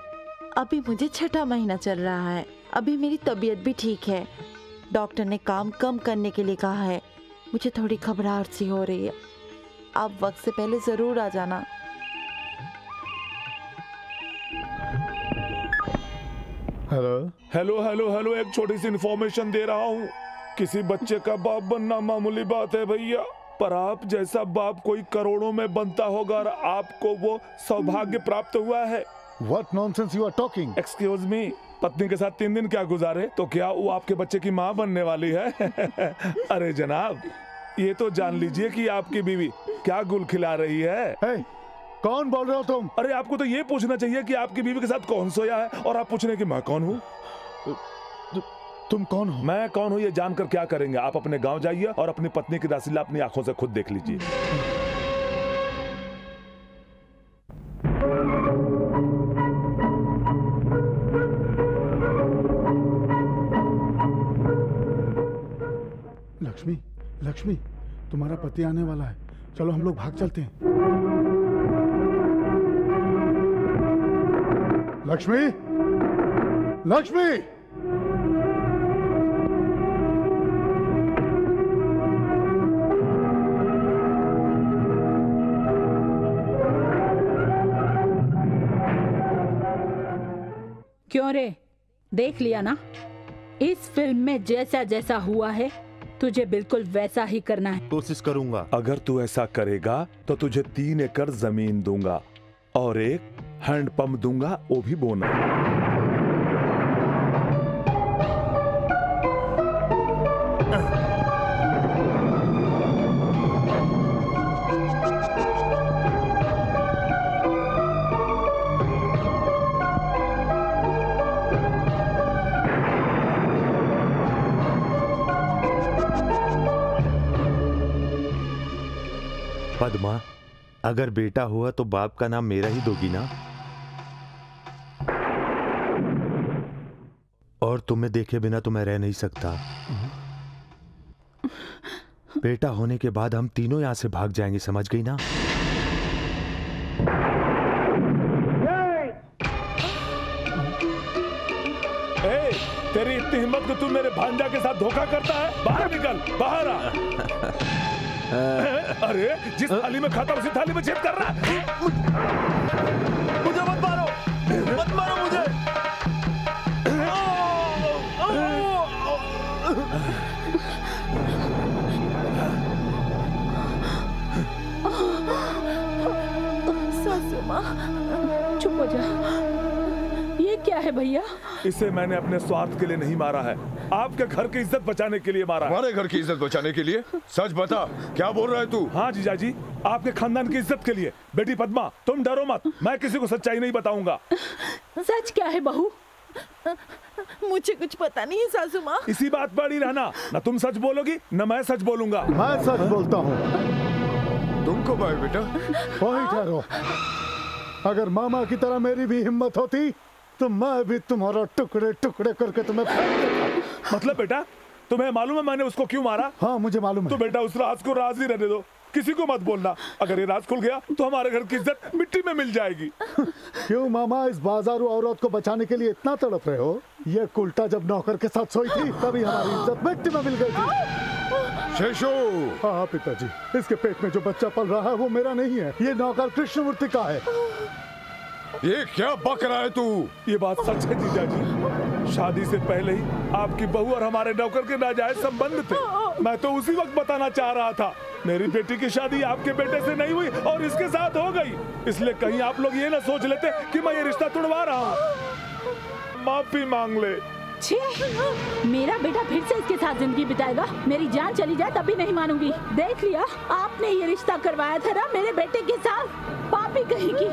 अभी मुझे 6ठा महीना चल रहा है, अभी मेरी तबीयत भी ठीक है। डॉक्टर ने काम कम करने के लिए कहा है। मुझे थोड़ी घबराहट सी हो रही है। आप वक्त से पहले जरूर आ जाना। हेलो हेलो हेलो हेलो, एक छोटी सी इन्फॉर्मेशन दे रहा हूँ। किसी बच्चे का बाप बनना मामूली बात है भैया, पर आप जैसा बाप कोई करोड़ों में बनता होगा और आपको वो सौभाग्य प्राप्त हुआ है। What nonsense you are talking? Excuse me, पत्नी के साथ 3 दिन क्या गुजारे तो क्या वो आपके बच्चे की माँ बनने वाली है? अरे जनाब, ये तो जान लीजिए कि आपकी बीवी क्या गुल खिला रही है। hey, कौन बोल रहे हो तुम? अरे आपको तो ये पूछना चाहिए कि आपकी बीवी के साथ कौन सोया है, और आप पूछने कि मैं कौन हूँ। तुम कौन हो? मैं कौन हूँ ये जानकर क्या करेंगे? आप अपने गांव जाइए और अपनी पत्नी की रासलीला अपनी आंखों से खुद देख लीजिए। लक्ष्मी, लक्ष्मी, तुम्हारा पति आने वाला है, चलो हम लोग भाग चलते हैं। लक्ष्मी, लक्ष्मी, क्यों रे, देख लिया ना? इस फिल्म में जैसा जैसा हुआ है तुझे बिल्कुल वैसा ही करना है। कोशिश करूंगा। अगर तू ऐसा करेगा तो तुझे 3 एकड़ जमीन दूंगा और एक हैंडपंप दूंगा, वो भी बोनस। पद्मा, अगर बेटा हुआ तो बाप का नाम मेरा ही दोगी ना? और तुम्हें देखे बिना तो मैं रह नहीं सकता। बेटा होने के बाद हम तीनों यहां से भाग जाएंगे, समझ गई ना? तेरी इतनी हिम्मत कि तू मेरे भांजा के साथ धोखा करता है? बाहर निकल, बाहर आ। अरे जिस थाली में खाता उसी थाली में छेद कर रहा है। मुझे मत मारो, मत मारो मुझे। सासू माँ, चुप हो जा। ये क्या है भैया? इसे मैंने अपने स्वार्थ के लिए नहीं मारा है, आपके घर की इज्जत बचाने के लिए मारा। हमारे घर की इज्जत बचाने के लिए? सच बता, क्या बोल रहा है तू? हाँ जीजा जी, आपके खानदान की इज्जत के लिए। बेटी पद्मा, तुम डरो मत, मैं किसी को सच्चाई नहीं बताऊंगा। सच क्या है बहू? मुझे कुछ पता नहीं है सासू माँ। इसी बात पर ही रहना, न तुम सच बोलोगी न मैं सच बोलूंगा। मैं सच बोलता हूँ। तुमको भाई बेटा वही ठहरो। अगर मामा की तरह मेरी भी हिम्मत होती तो मैं भी तुम्हारा टुकड़े टुकड़े करके तुम्हें फेंक देता। मतलब बेटा, तुम्हें मालूम है मैंने उसको क्यों मारा? हाँ मुझे मालूम है। तो बेटा उस राज को राज ही रहने दो, किसी को मत बोलना। अगर ये राज खुल गया तो हमारे घर की इज्जत मिट्टी में मिल जाएगी। क्यों मामा, इस बाजारू औरत को बचाने के लिए इतना तड़प रहे हो? ये कुल्टा जब नौकर के साथ सोई थी तभी हमारी इज्जत मिट्टी में मिल गई थी। शेषू। हाँ पिताजी, इसके पेट में जो बच्चा पल रहा है वो मेरा नहीं है, ये नौकर कृष्णमूर्ति का है। ये क्या बक रहा है तू? ये बात सच है जीजा जी, शादी से पहले ही आपकी बहू और हमारे नौकर के नाजायज संबंध थे। मैं तो उसी वक्त बताना चाह रहा था। मेरी बेटी की शादी आपके बेटे से नहीं हुई और इसके साथ हो गई, इसलिए कहीं आप लोग ये ना सोच लेते कि मैं ये रिश्ता तोड़वा रहा हूँ। माफी मांग ले। छे, मेरा बेटा फिर से इसके साथ जिंदगी बिताएगा? मेरी जान चली जाए तब भी नहीं मानूंगी। देख लिया, आपने ये रिश्ता करवाया था ना मेरे बेटे के साथ। पापी कहेगी,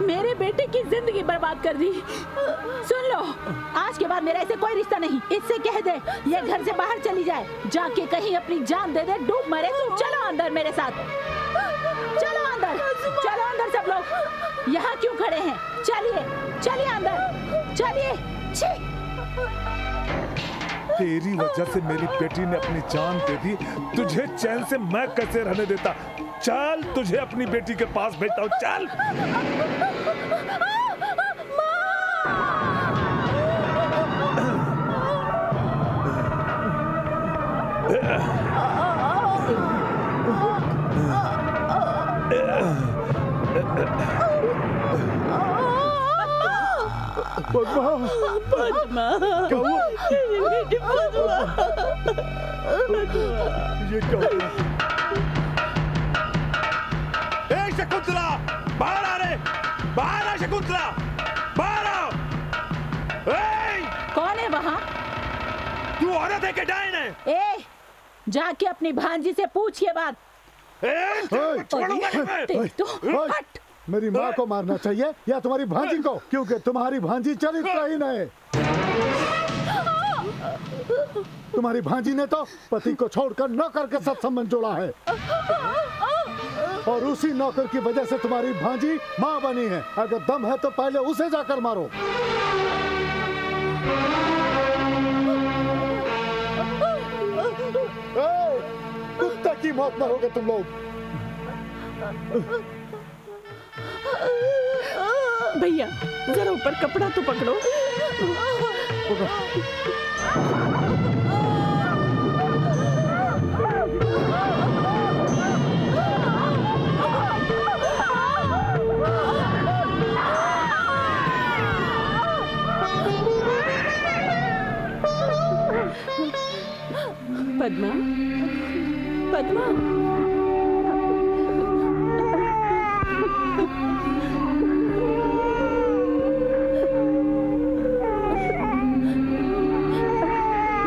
मेरे बेटे की जिंदगी बर्बाद कर दी। सुन लो, आज के बाद मेरा ऐसे कोई रिश्ता नहीं। इससे कह दे ये घर से बाहर चली जाए, जाके कहीं अपनी जान दे दे, डूब मरे। तुम चलो अंदर मेरे साथ, चलो अंदर, चलो अंदर सब लोग। यहाँ क्यों खड़े हैं? चलिए चलिए अंदर, चलिए। तेरी वजह से मेरी बेटी ने अपनी जान दे दी, तुझे चैन से मैं कैसे रहने देता? चल, तुझे अपनी बेटी के पास भेजता हूँ, चल। पद्मा, पद्मा, क्या हुआ? बेटी पद्मा। ये क्या हो गया? ए शकुंतला, बाहर आ रे, बाहर आ शकुंतला, बाहर आ। कौन है वहाँ? तू औरत है कि डायन है? ए, जाके अपनी भांजी से पूछ ये बात। हट! मेरी माँ को मारना चाहिए या तुम्हारी भांजी को, क्योंकि तुम्हारी भांजी चरित्रहीन है। तुम्हारी भांजी ने तो पति को छोड़कर नौकर के साथ संबंध जोड़ा है, और उसी नौकर की वजह से तुम्हारी भांजी माँ बनी है। अगर दम है तो पहले उसे जाकर मारो। कुत्ते की मौत मरोगे तुम लोग। भैया जरा ऊपर कपड़ा तो पकड़ो। पद्मा, पद्मा,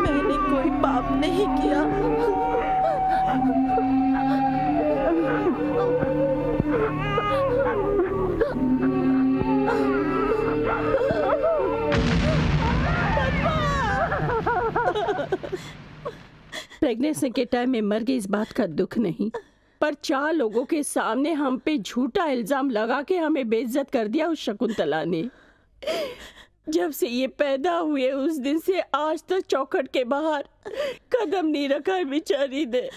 मैंने कोई पाप नहीं किया। प्रेगनेंसी के टाइम में मर गई इस बात का दुख नहीं, पर 4 लोगों के सामने हम पे झूठा इल्जाम लगा के हमें बेइज्जत कर दिया उस शकुंतला ने। जब से ये पैदा हुए उस दिन से आज तक चौखट के बाहर कदम नहीं रखा है बेचारी ने।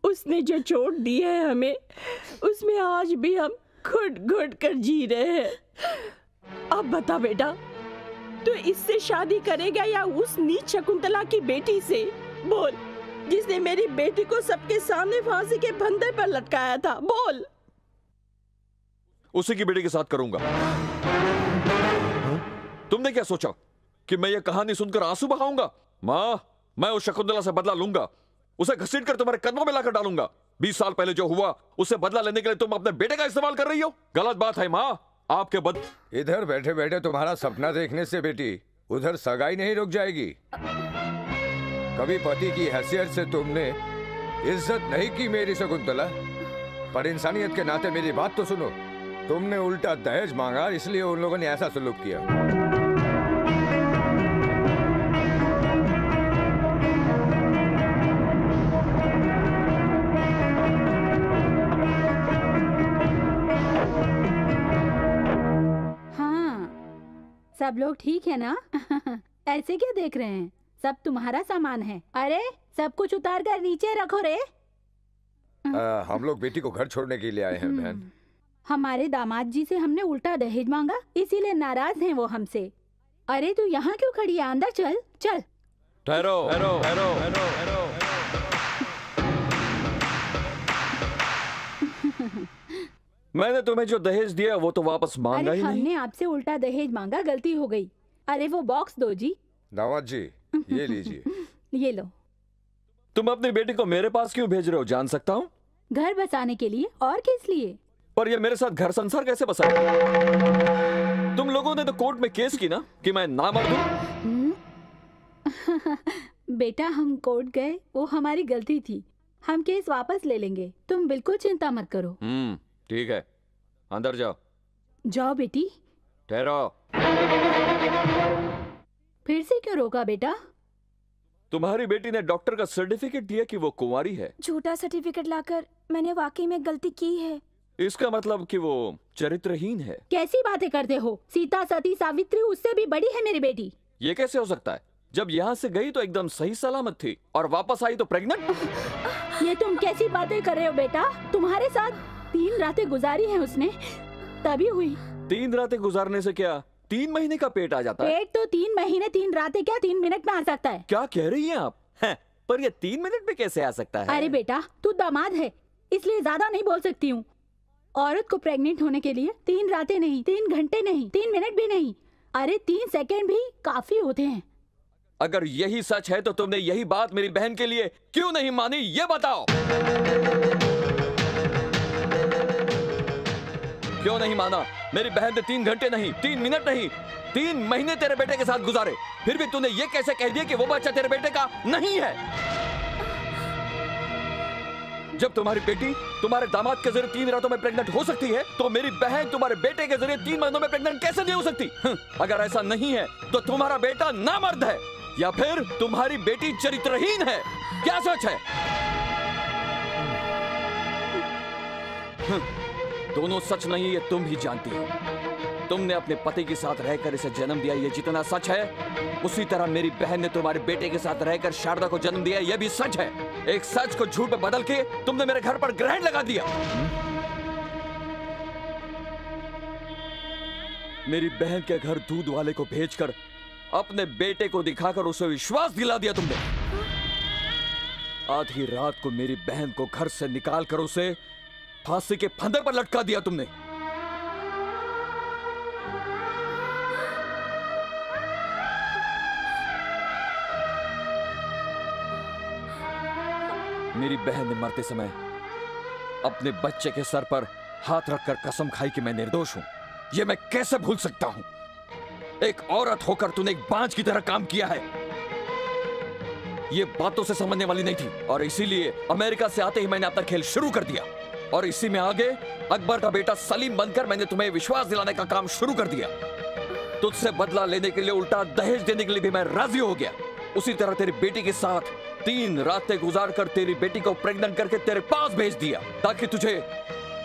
उसने जो चोट दी है हमें, उसमें आज भी हम घुट घुट कर जी रहे हैं। अब बता बेटा, तो इससे शादी करेगा या उस नीच शकुंतला की बेटी से? बोल, जिसने मेरी बेटी को सबके सामने फांसी के फंदे पर लटकाया था। बोल। उसी की बेटी के साथ करूंगा। तुमने क्या सोचा कि मैं ये कहानी सुनकर आंसू बहाऊंगा? माँ, मैं उस शकुंतला से बदला लूंगा, उसे घसीटकर तुम्हारे कदमों में लाकर डालूंगा। 20 साल पहले जो हुआ उससे बदला लेने के लिए तुम अपने बेटे का इस्तेमाल कर रही हो। गलत बात है माँ, आपके इधर बैठे बैठे तुम्हारा सपना देखने से बेटी उधर सगाई नहीं रुक जाएगी। कभी पति की हैसियत से तुमने इज्जत नहीं की मेरी शकुंतला, पर इंसानियत के नाते मेरी बात तो सुनो। तुमने उल्टा दहेज मांगा, इसलिए उन लोगों ने ऐसा सलूक किया। सब लोग ठीक है ना? ऐसे क्या देख रहे हैं? सब तुम्हारा सामान है। अरे सब कुछ उतार कर नीचे रखो रे। हम लोग बेटी को घर छोड़ने के लिए आए हैं बहन। हमारे दामाद जी से हमने उल्टा दहेज मांगा, इसीलिए नाराज हैं वो हमसे। अरे तू यहाँ क्यों खड़ी है? अंदर चल चल। ठहरो ठहरो ठहरो ठहरो। मैंने तुम्हें जो दहेज दिया वो तो वापस मांगा ही नहीं। हमने आपसे उल्टा दहेज मांगा, गलती हो गई। अरे वो बॉक्स दो जी। दामाद जी ये लीजिए। ये लो। तुम अपनी बेटी को मेरे पास क्यों भेज रहे हो, जान सकता हूँ? घर बसाने के लिए, और किस लिए? पर ये मेरे साथ घर संसार कैसे बसाएगा? तुम लोगों ने तो कोर्ट में केस की ना कि मैं नामर्द हूँ। बेटा हम कोर्ट गए, वो हमारी गलती थी। हम केस वापस ले लेंगे, तुम बिल्कुल चिंता मत करो। ठीक है, अंदर जाओ। जाओ बेटी। ठहरो। फिर से क्यों रोका बेटा? तुम्हारी बेटी ने डॉक्टर का सर्टिफिकेट दिया कि वो कुंवारी है। झूठा सर्टिफिकेट लाकर मैंने वाकई में गलती की है। इसका मतलब कि वो चरित्रहीन है। कैसी बातें करते हो? सीता, सती, सावित्री उससे भी बड़ी है मेरी बेटी। ये कैसे हो सकता है? जब यहाँ से गई तो एकदम सही सलामत थी और वापस आई तो प्रेग्नेंट। ये तुम कैसी बातें कर रहे हो बेटा? तुम्हारे साथ 3 रातें गुजारी हैं उसने, तभी हुई। 3 रातें गुजारने से क्या 3 महीने का पेट आ जाता है? पेट तो 3 महीने, 3 रातें क्या 3 मिनट में आ सकता है? क्या कह रही हैं आप? पर ये 3 मिनट में कैसे आ सकता है? अरे बेटा तू दामाद है, इसलिए ज्यादा नहीं बोल सकती हूँ। औरत को प्रेग्नेंट होने के लिए 3 रातें नहीं, 3 घंटे नहीं, 3 मिनट भी नहीं, अरे 3 सेकंड भी काफी होते हैं। अगर यही सच है तो तुमने यही बात मेरी बहन के लिए क्यों नहीं मानी, ये बताओ। क्यों नहीं माना? मेरी बहन ने 3 घंटे नहीं, 3 मिनट नहीं, 3 महीने तेरे बेटे के साथ गुजारे, फिर भी तूने ये कैसे कह दिया कि वो बच्चा तेरे बेटे का नहीं है? जब तुम्हारी बेटी तुम्हारे दामाद के जरिए 3 रातों में प्रेग्नेंट हो सकती है, तो मेरी बहन तुम्हारे बेटे के जरिए 3 महीनों में प्रेग्नेंट कैसे नहीं हो सकती? अगर ऐसा नहीं है तो तुम्हारा बेटा नामर्द है या फिर तुम्हारी बेटी चरित्रहीन है। क्या सच है? दोनों सच नहीं, ये तुम भी जानती हो। तुमने अपने पति के साथ रहकर इसे जन्म दिया, ये जितना सच है, उसी तरह मेरी बहन ने तुम्हारे बेटे के साथ रहकर शारदा को जन्म दिया, ये भी सच है। एक सच को झूठ में बदल के तुमने मेरे घर पर ग्रहण लगा दिया। मेरी बहन के घर दूध वाले को भेजकर अपने बेटे को दिखाकर उसे विश्वास दिला दिया तुमने। आधी रात को मेरी बहन को घर से निकालकर उसे फांसी के फंदे पर लटका दिया तुमने। मेरी बहन ने मरते समय अपने बच्चे के सर पर हाथ रखकर कसम खाई कि मैं निर्दोष हूं। यह मैं कैसे भूल सकता हूं? एक औरत होकर तूने एक बांझ की तरह काम किया है। यह बातों से समझने वाली नहीं थी और इसीलिए अमेरिका से आते ही मैंने अपना खेल शुरू कर दिया और इसी में आगे अकबर का बेटा सलीम बनकर मैंने तुम्हें विश्वास दिलाने का काम शुरू कर दिया। तुझसे बदला लेने के लिए उल्टा दहेज देने के लिए भी मैं राजी हो गया। उसी तरह तेरी बेटी के साथ 3 रातें गुजार कर तेरी बेटी को प्रेग्नेंट करके तेरे पास भेज दिया ताकि तुझे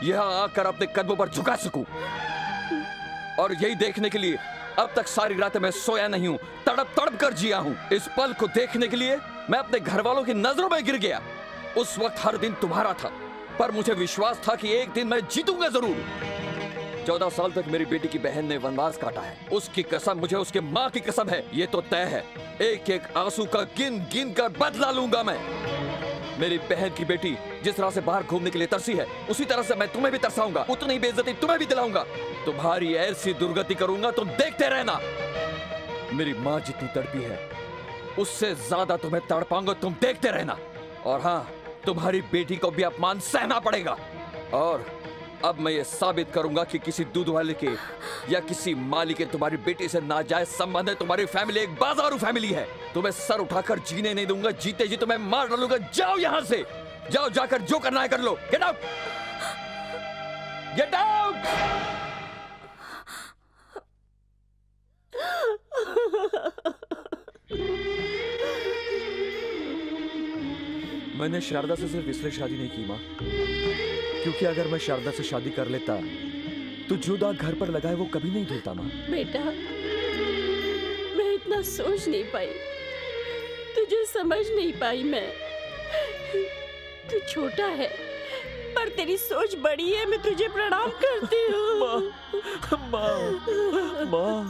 यहां आकर अपने कदमों पर झुका सकूं। और यही देखने के लिए अब तक सारी रातें मैं सोया नहीं हूं, तड़प तड़प कर जिया हूं। इस पल को देखने के लिए मैं अपने घर वालों की नजरों में गिर गया। उस वक्त हर दिन तुम्हारा था, पर मुझे विश्वास था कि एक दिन मैं जीतूंगा जरूर। 14 साल तक मेरी बेटी की बहन ने वनवास काटा है। उसकी कसम मुझे उसके माँ की कसम है, ये तो तय है। एक एक आंसू का गिन गिन कर बदला लूंगा मैं। मेरी बहन की बेटी जिस तरह से बाहर घूमने के लिए तरसी है, उसी तरह से मैं तुम्हें भी तरसाऊंगा, उतनी बेइज्जती तुम्हें भी दिलाऊंगा। तुम्हारी ऐसी दुर्गति करूंगा तुम देखते रहना। मेरी माँ जितनी तड़पी है उससे ज्यादा तुम्हें तड़पाऊंगा, तुम देखते रहना। और हाँ, तुम्हारी बेटी को भी अपमान सहना पड़ेगा। और अब मैं ये साबित करूंगा कि किसी दूध वाले के या किसी माली के तुम्हारी बेटी से नाजायज संबंध है। तुम्हारी फैमिली एक बाजारू फैमिली है। तुम्हें सर उठाकर जीने नहीं दूंगा, जीते जी तुम्हें मार डालूंगा। जाओ यहां से, जाओ, जाकर जो करना है कर लो। Get out, get out. मैंने शारदा से सिर्फ इसलिए शादी नहीं की माँ, क्योंकि अगर मैं शारदा से शादी कर लेता तो जो दाग घर पर लगा है वो कभी नहीं धुलता माँ। बेटा, मैं इतना सोच नहीं पाई, तुझे समझ नहीं पाई मैं। तू छोटा है पर तेरी सोच बड़ी है। मैं तुझे प्रणाम करती हूँ माँ, माँ, माँ।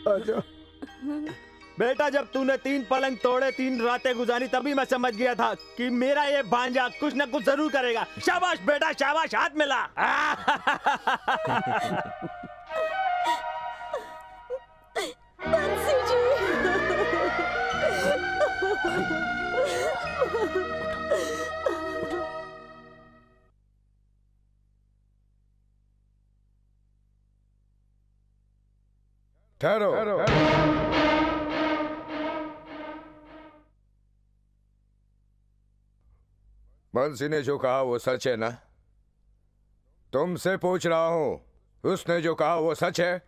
आजा। बेटा, जब तूने 3 पलंग तोड़े, 3 रातें गुजारी, तभी मैं समझ गया था कि मेरा ये भांजा कुछ न कुछ जरूर करेगा। शाबाश बेटा, शाबाश, हाथ मिला। बंसी जी। ठहरो। बंसी ने जो कहा वो सच है ना? तुमसे पूछ रहा हूँ, उसने जो कहा वो सच है?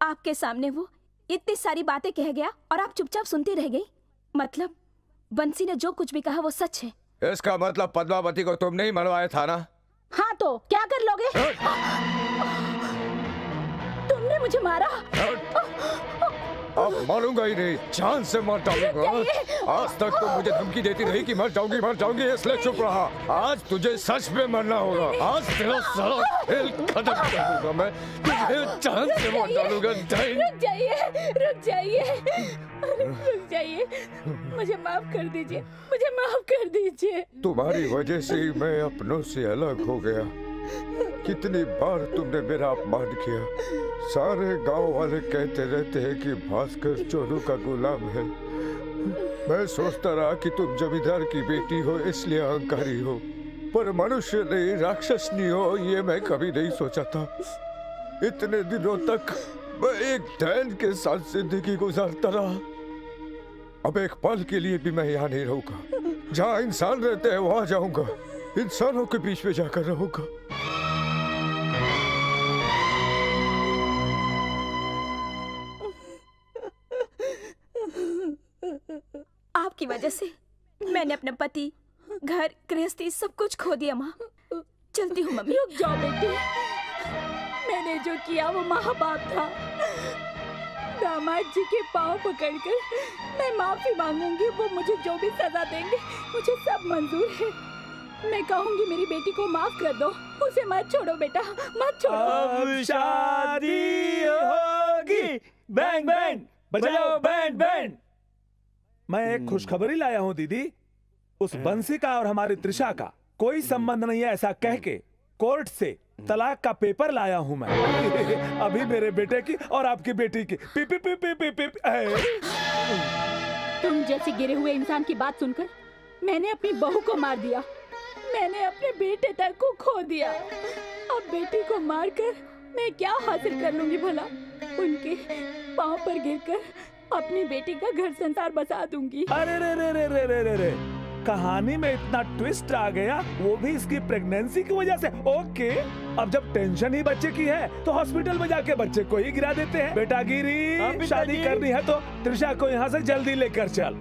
आपके सामने वो इतनी सारी बातें कह गया और आप चुपचाप सुनती रह गई। मतलब बंसी ने जो कुछ भी कहा वो सच है। इसका मतलब पद्मावती को तुमने ही मरवाया था ना? हाँ, तो क्या कर लोगे? तुमने मुझे मारा। अब मारूंगा ही नहीं, जान से मार डालूंगा। आज तक तो मुझे धमकी देती रही कि मर जाऊंगी, इसलिए चुप रहा। आज तुझे सच में मरना होगा। आज तेरा सारा खेल खत्म कर दूंगा मैं, तुझे जान से मार डालूंगा। रुक जाइए, मुझे माफ कर दीजिए। तुम्हारी वजह से ही मैं अपनों से अलग हो गया। कितनी बार तुमने मेरा अपमान किया। सारे गांव वाले कहते रहते हैं कि भास्कर चोरू का गुलाम है। मैं सोचता रहा कि तुम जमींदार की बेटी हो इसलिए अहंकारी हो, पर मनुष्य नहीं, राक्षस नहीं हो ये मैं कभी नहीं सोचा था। इतने दिनों तक मैं एक डैन के साथ जिंदगी गुजारता रहा। अब एक पल के लिए भी मैं यहाँ नहीं रहूंगा। जहाँ इंसान रहते हैं वहां जाऊंगा, इंसानों के बीच में जाकर रहूंगा। आपकी वजह से मैंने अपने पति, घर, गृहस्थी सब कुछ खो दिया माँ। चलती हूँ मम्मी। रुक जाओ बेटी, मैंने जो किया वो महापाप था। दामाद जी के पाँव पकड़कर मैं माफी मांगूंगी। वो मुझे जो भी सजा देंगे मुझे सब मंजूर है। मैं कहूंगी मेरी बेटी को माफ कर दो, उसे मत छोड़ो बेटा, मत छोड़ो। अब शादी होगी, बैंड बैंड बजाओ, बैंड बैंड। मैं एक खुशखबरी लाया हूँ दीदी। उस बंसी का और हमारी त्रिशा का कोई संबंध नहीं है ऐसा कह के कोर्ट से तलाक का पेपर लाया हूँ मैं। अभी मेरे बेटे की और आपकी बेटी की P P P P P P. तुम जैसे गिरे हुए इंसान की बात सुनकर मैंने अपनी बहू को मार दिया, मैंने अपने बेटे तक को खो दिया। अब बेटी को मारकर मैं क्या हासिल कर लूंगी भला? उनके पांव पर गिरकर अपनी बेटी का घर संसार बसा दूंगी। अरे रे रे रे रे रे रे रे, कहानी में इतना ट्विस्ट आ गया, वो भी इसकी प्रेगनेंसी की वजह से। ओके, अब जब टेंशन ही बच्चे की है तो हॉस्पिटल में जाके बच्चे को ही गिरा देते हैं। बेटा गिरी, शादी करनी है तो त्रिशा को यहाँ से जल्दी लेकर चल।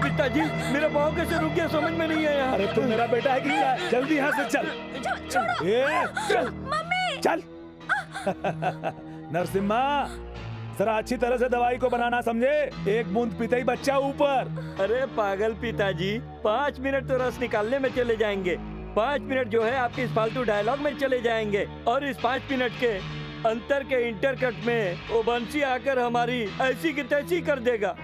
पिताजी, मेरा पाँव कैसे रुक गया समझ में नहीं आया। अरे तू मेरा बेटा है कि नहीं? जल्दी यहाँ से चल। चल नरसिम्हा, जरा अच्छी तरह से दवाई को बनाना, समझे? एक बूंद पीते ही बच्चा ऊपर। अरे पागल पिताजी, 5 मिनट तो रस निकालने में चले जाएंगे, 5 मिनट जो है आपके इस फालतू डायलॉग में चले जाएंगे, और इस 5 मिनट के अंतर के इंटरकट में वो बंसी आकर हमारी ऐसी की तैसी कर देगा।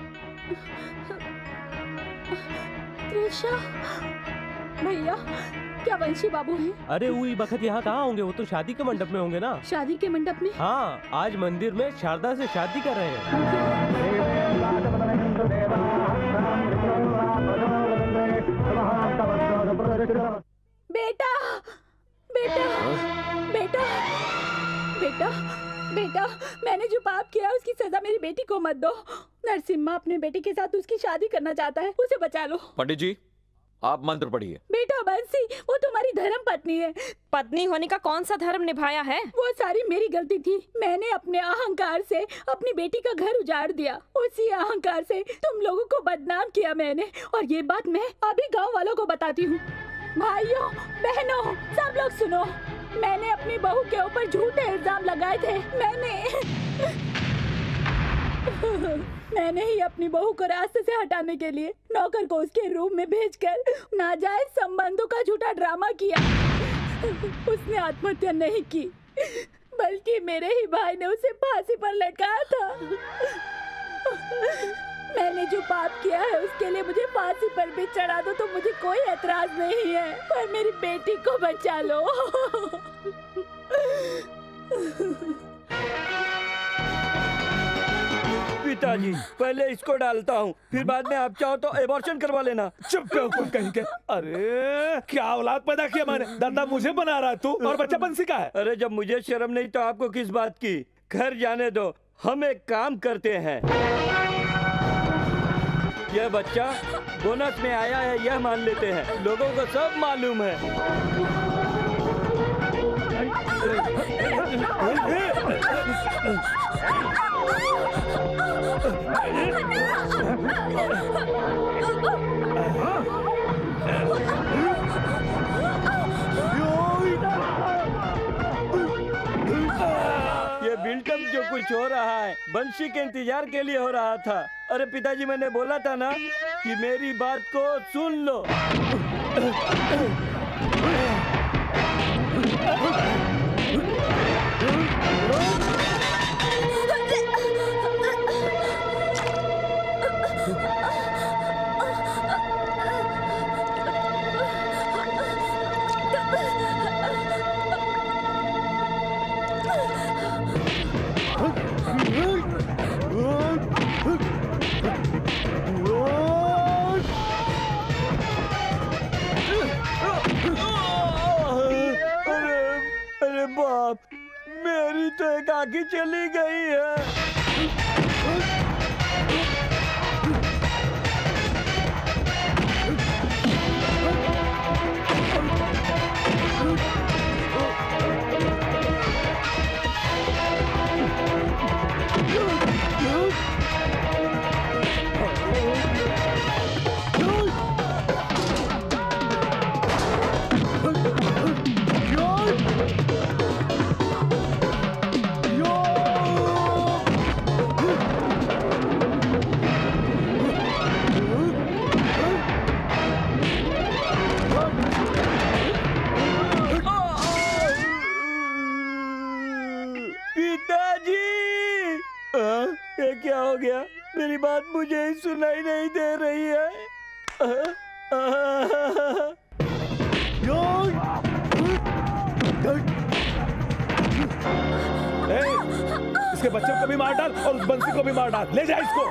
त्रिशा, भैया, क्या वंशी बाबू हैं? अरे वही बखत यहाँ कहाँ होंगे? वो तो शादी के मंडप में होंगे ना। शादी के मंडप में? हाँ, आज मंदिर में शारदा से शादी कर रहे हैं। बेटा, बेटा, बेटा, बेटा, बेटा, मैंने जो पाप किया उसकी सजा मेरी बेटी को मत दो। नरसिम्हा अपने बेटे के साथ उसकी शादी करना चाहता है, उसे बचा लो। पंडित जी, आप मंत्र पढ़िए। बेटा बंसी, वो तुम्हारी धर्म पत्नी है। पत्नी होने का कौन सा धर्म निभाया है? वो सारी मेरी गलती थी। मैंने अपने अहंकार से अपनी बेटी का घर उजाड़ दिया। उसी अहंकार से तुम लोगों को बदनाम किया मैंने, और ये बात मैं अभी गांव वालों को बताती हूँ। भाइयों, बहनों, सब लोग सुनो। मैंने अपनी बहू के ऊपर झूठे इल्जाम लगाए थे। मैंने ही अपनी बहू को रास्ते से हटाने के लिए नौकर को उसके रूम में भेजकर नाजायज संबंधों का झूठा ड्रामा किया। उसने आत्महत्या नहीं की, बल्कि मेरे ही भाई ने उसे फांसी पर लटकाया था। मैंने जो पाप किया है उसके लिए मुझे फांसी पर भी चढ़ा दो तो मुझे कोई एतराज नहीं है, पर मेरी बेटी को बचा लो। पिताजी, पहले इसको डालता हूँ, फिर बाद में आप चाहो तो एबॉर्शन करवा लेना। चुप बेवकूफ कहीं के। अरे क्या औलाद पैदा किया मैंने? दादा मुझे बना रहा है तू, और बच्चा बंसी का है। अरे जब मुझे शर्म नहीं तो आपको किस बात की? घर जाने दो, हम एक काम करते हैं। यह बच्चा बोनस में आया है यह मान लेते हैं, लोगों को सब मालूम है। कुछ हो रहा है। बंशी के इंतजार के लिए हो रहा था। अरे पिताजी, मैंने बोला था ना कि मेरी बात को सुन लो। अरे बाप, मेरी तो एक आंख चली गई है। ये क्या हो गया? मेरी बात मुझे ही सुनाई नहीं दे रही है। इसके बच्चे को भी मार डाल और उस बंसी को भी मार डाल। ले जा इसको।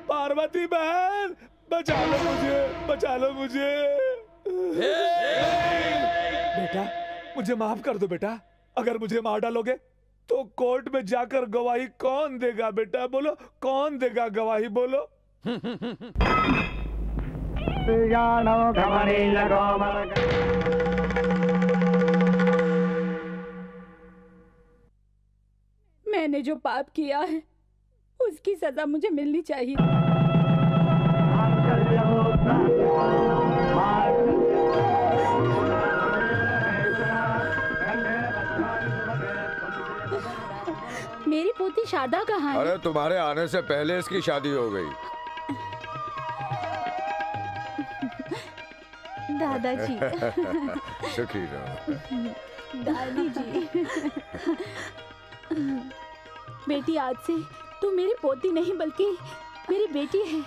पार्वती बहन, बचा लो मुझे, बचा लो मुझे। बेटा, मुझे माफ कर दो बेटा। अगर मुझे मार डालोगे तो कोर्ट में जाकर गवाही कौन देगा? बेटा बोलो, कौन देगा गवाही? बोलो। मैंने जो पाप किया है उसकी सजा मुझे मिलनी चाहिए। मेरी पोती शारदा कहाँ है? अरे तुम्हारे आने से पहले इसकी शादी हो गई। दादाजी। सुखी रहो। दादी जी। बेटी, आज से तू मेरी पोती नहीं बल्कि मेरी बेटी है।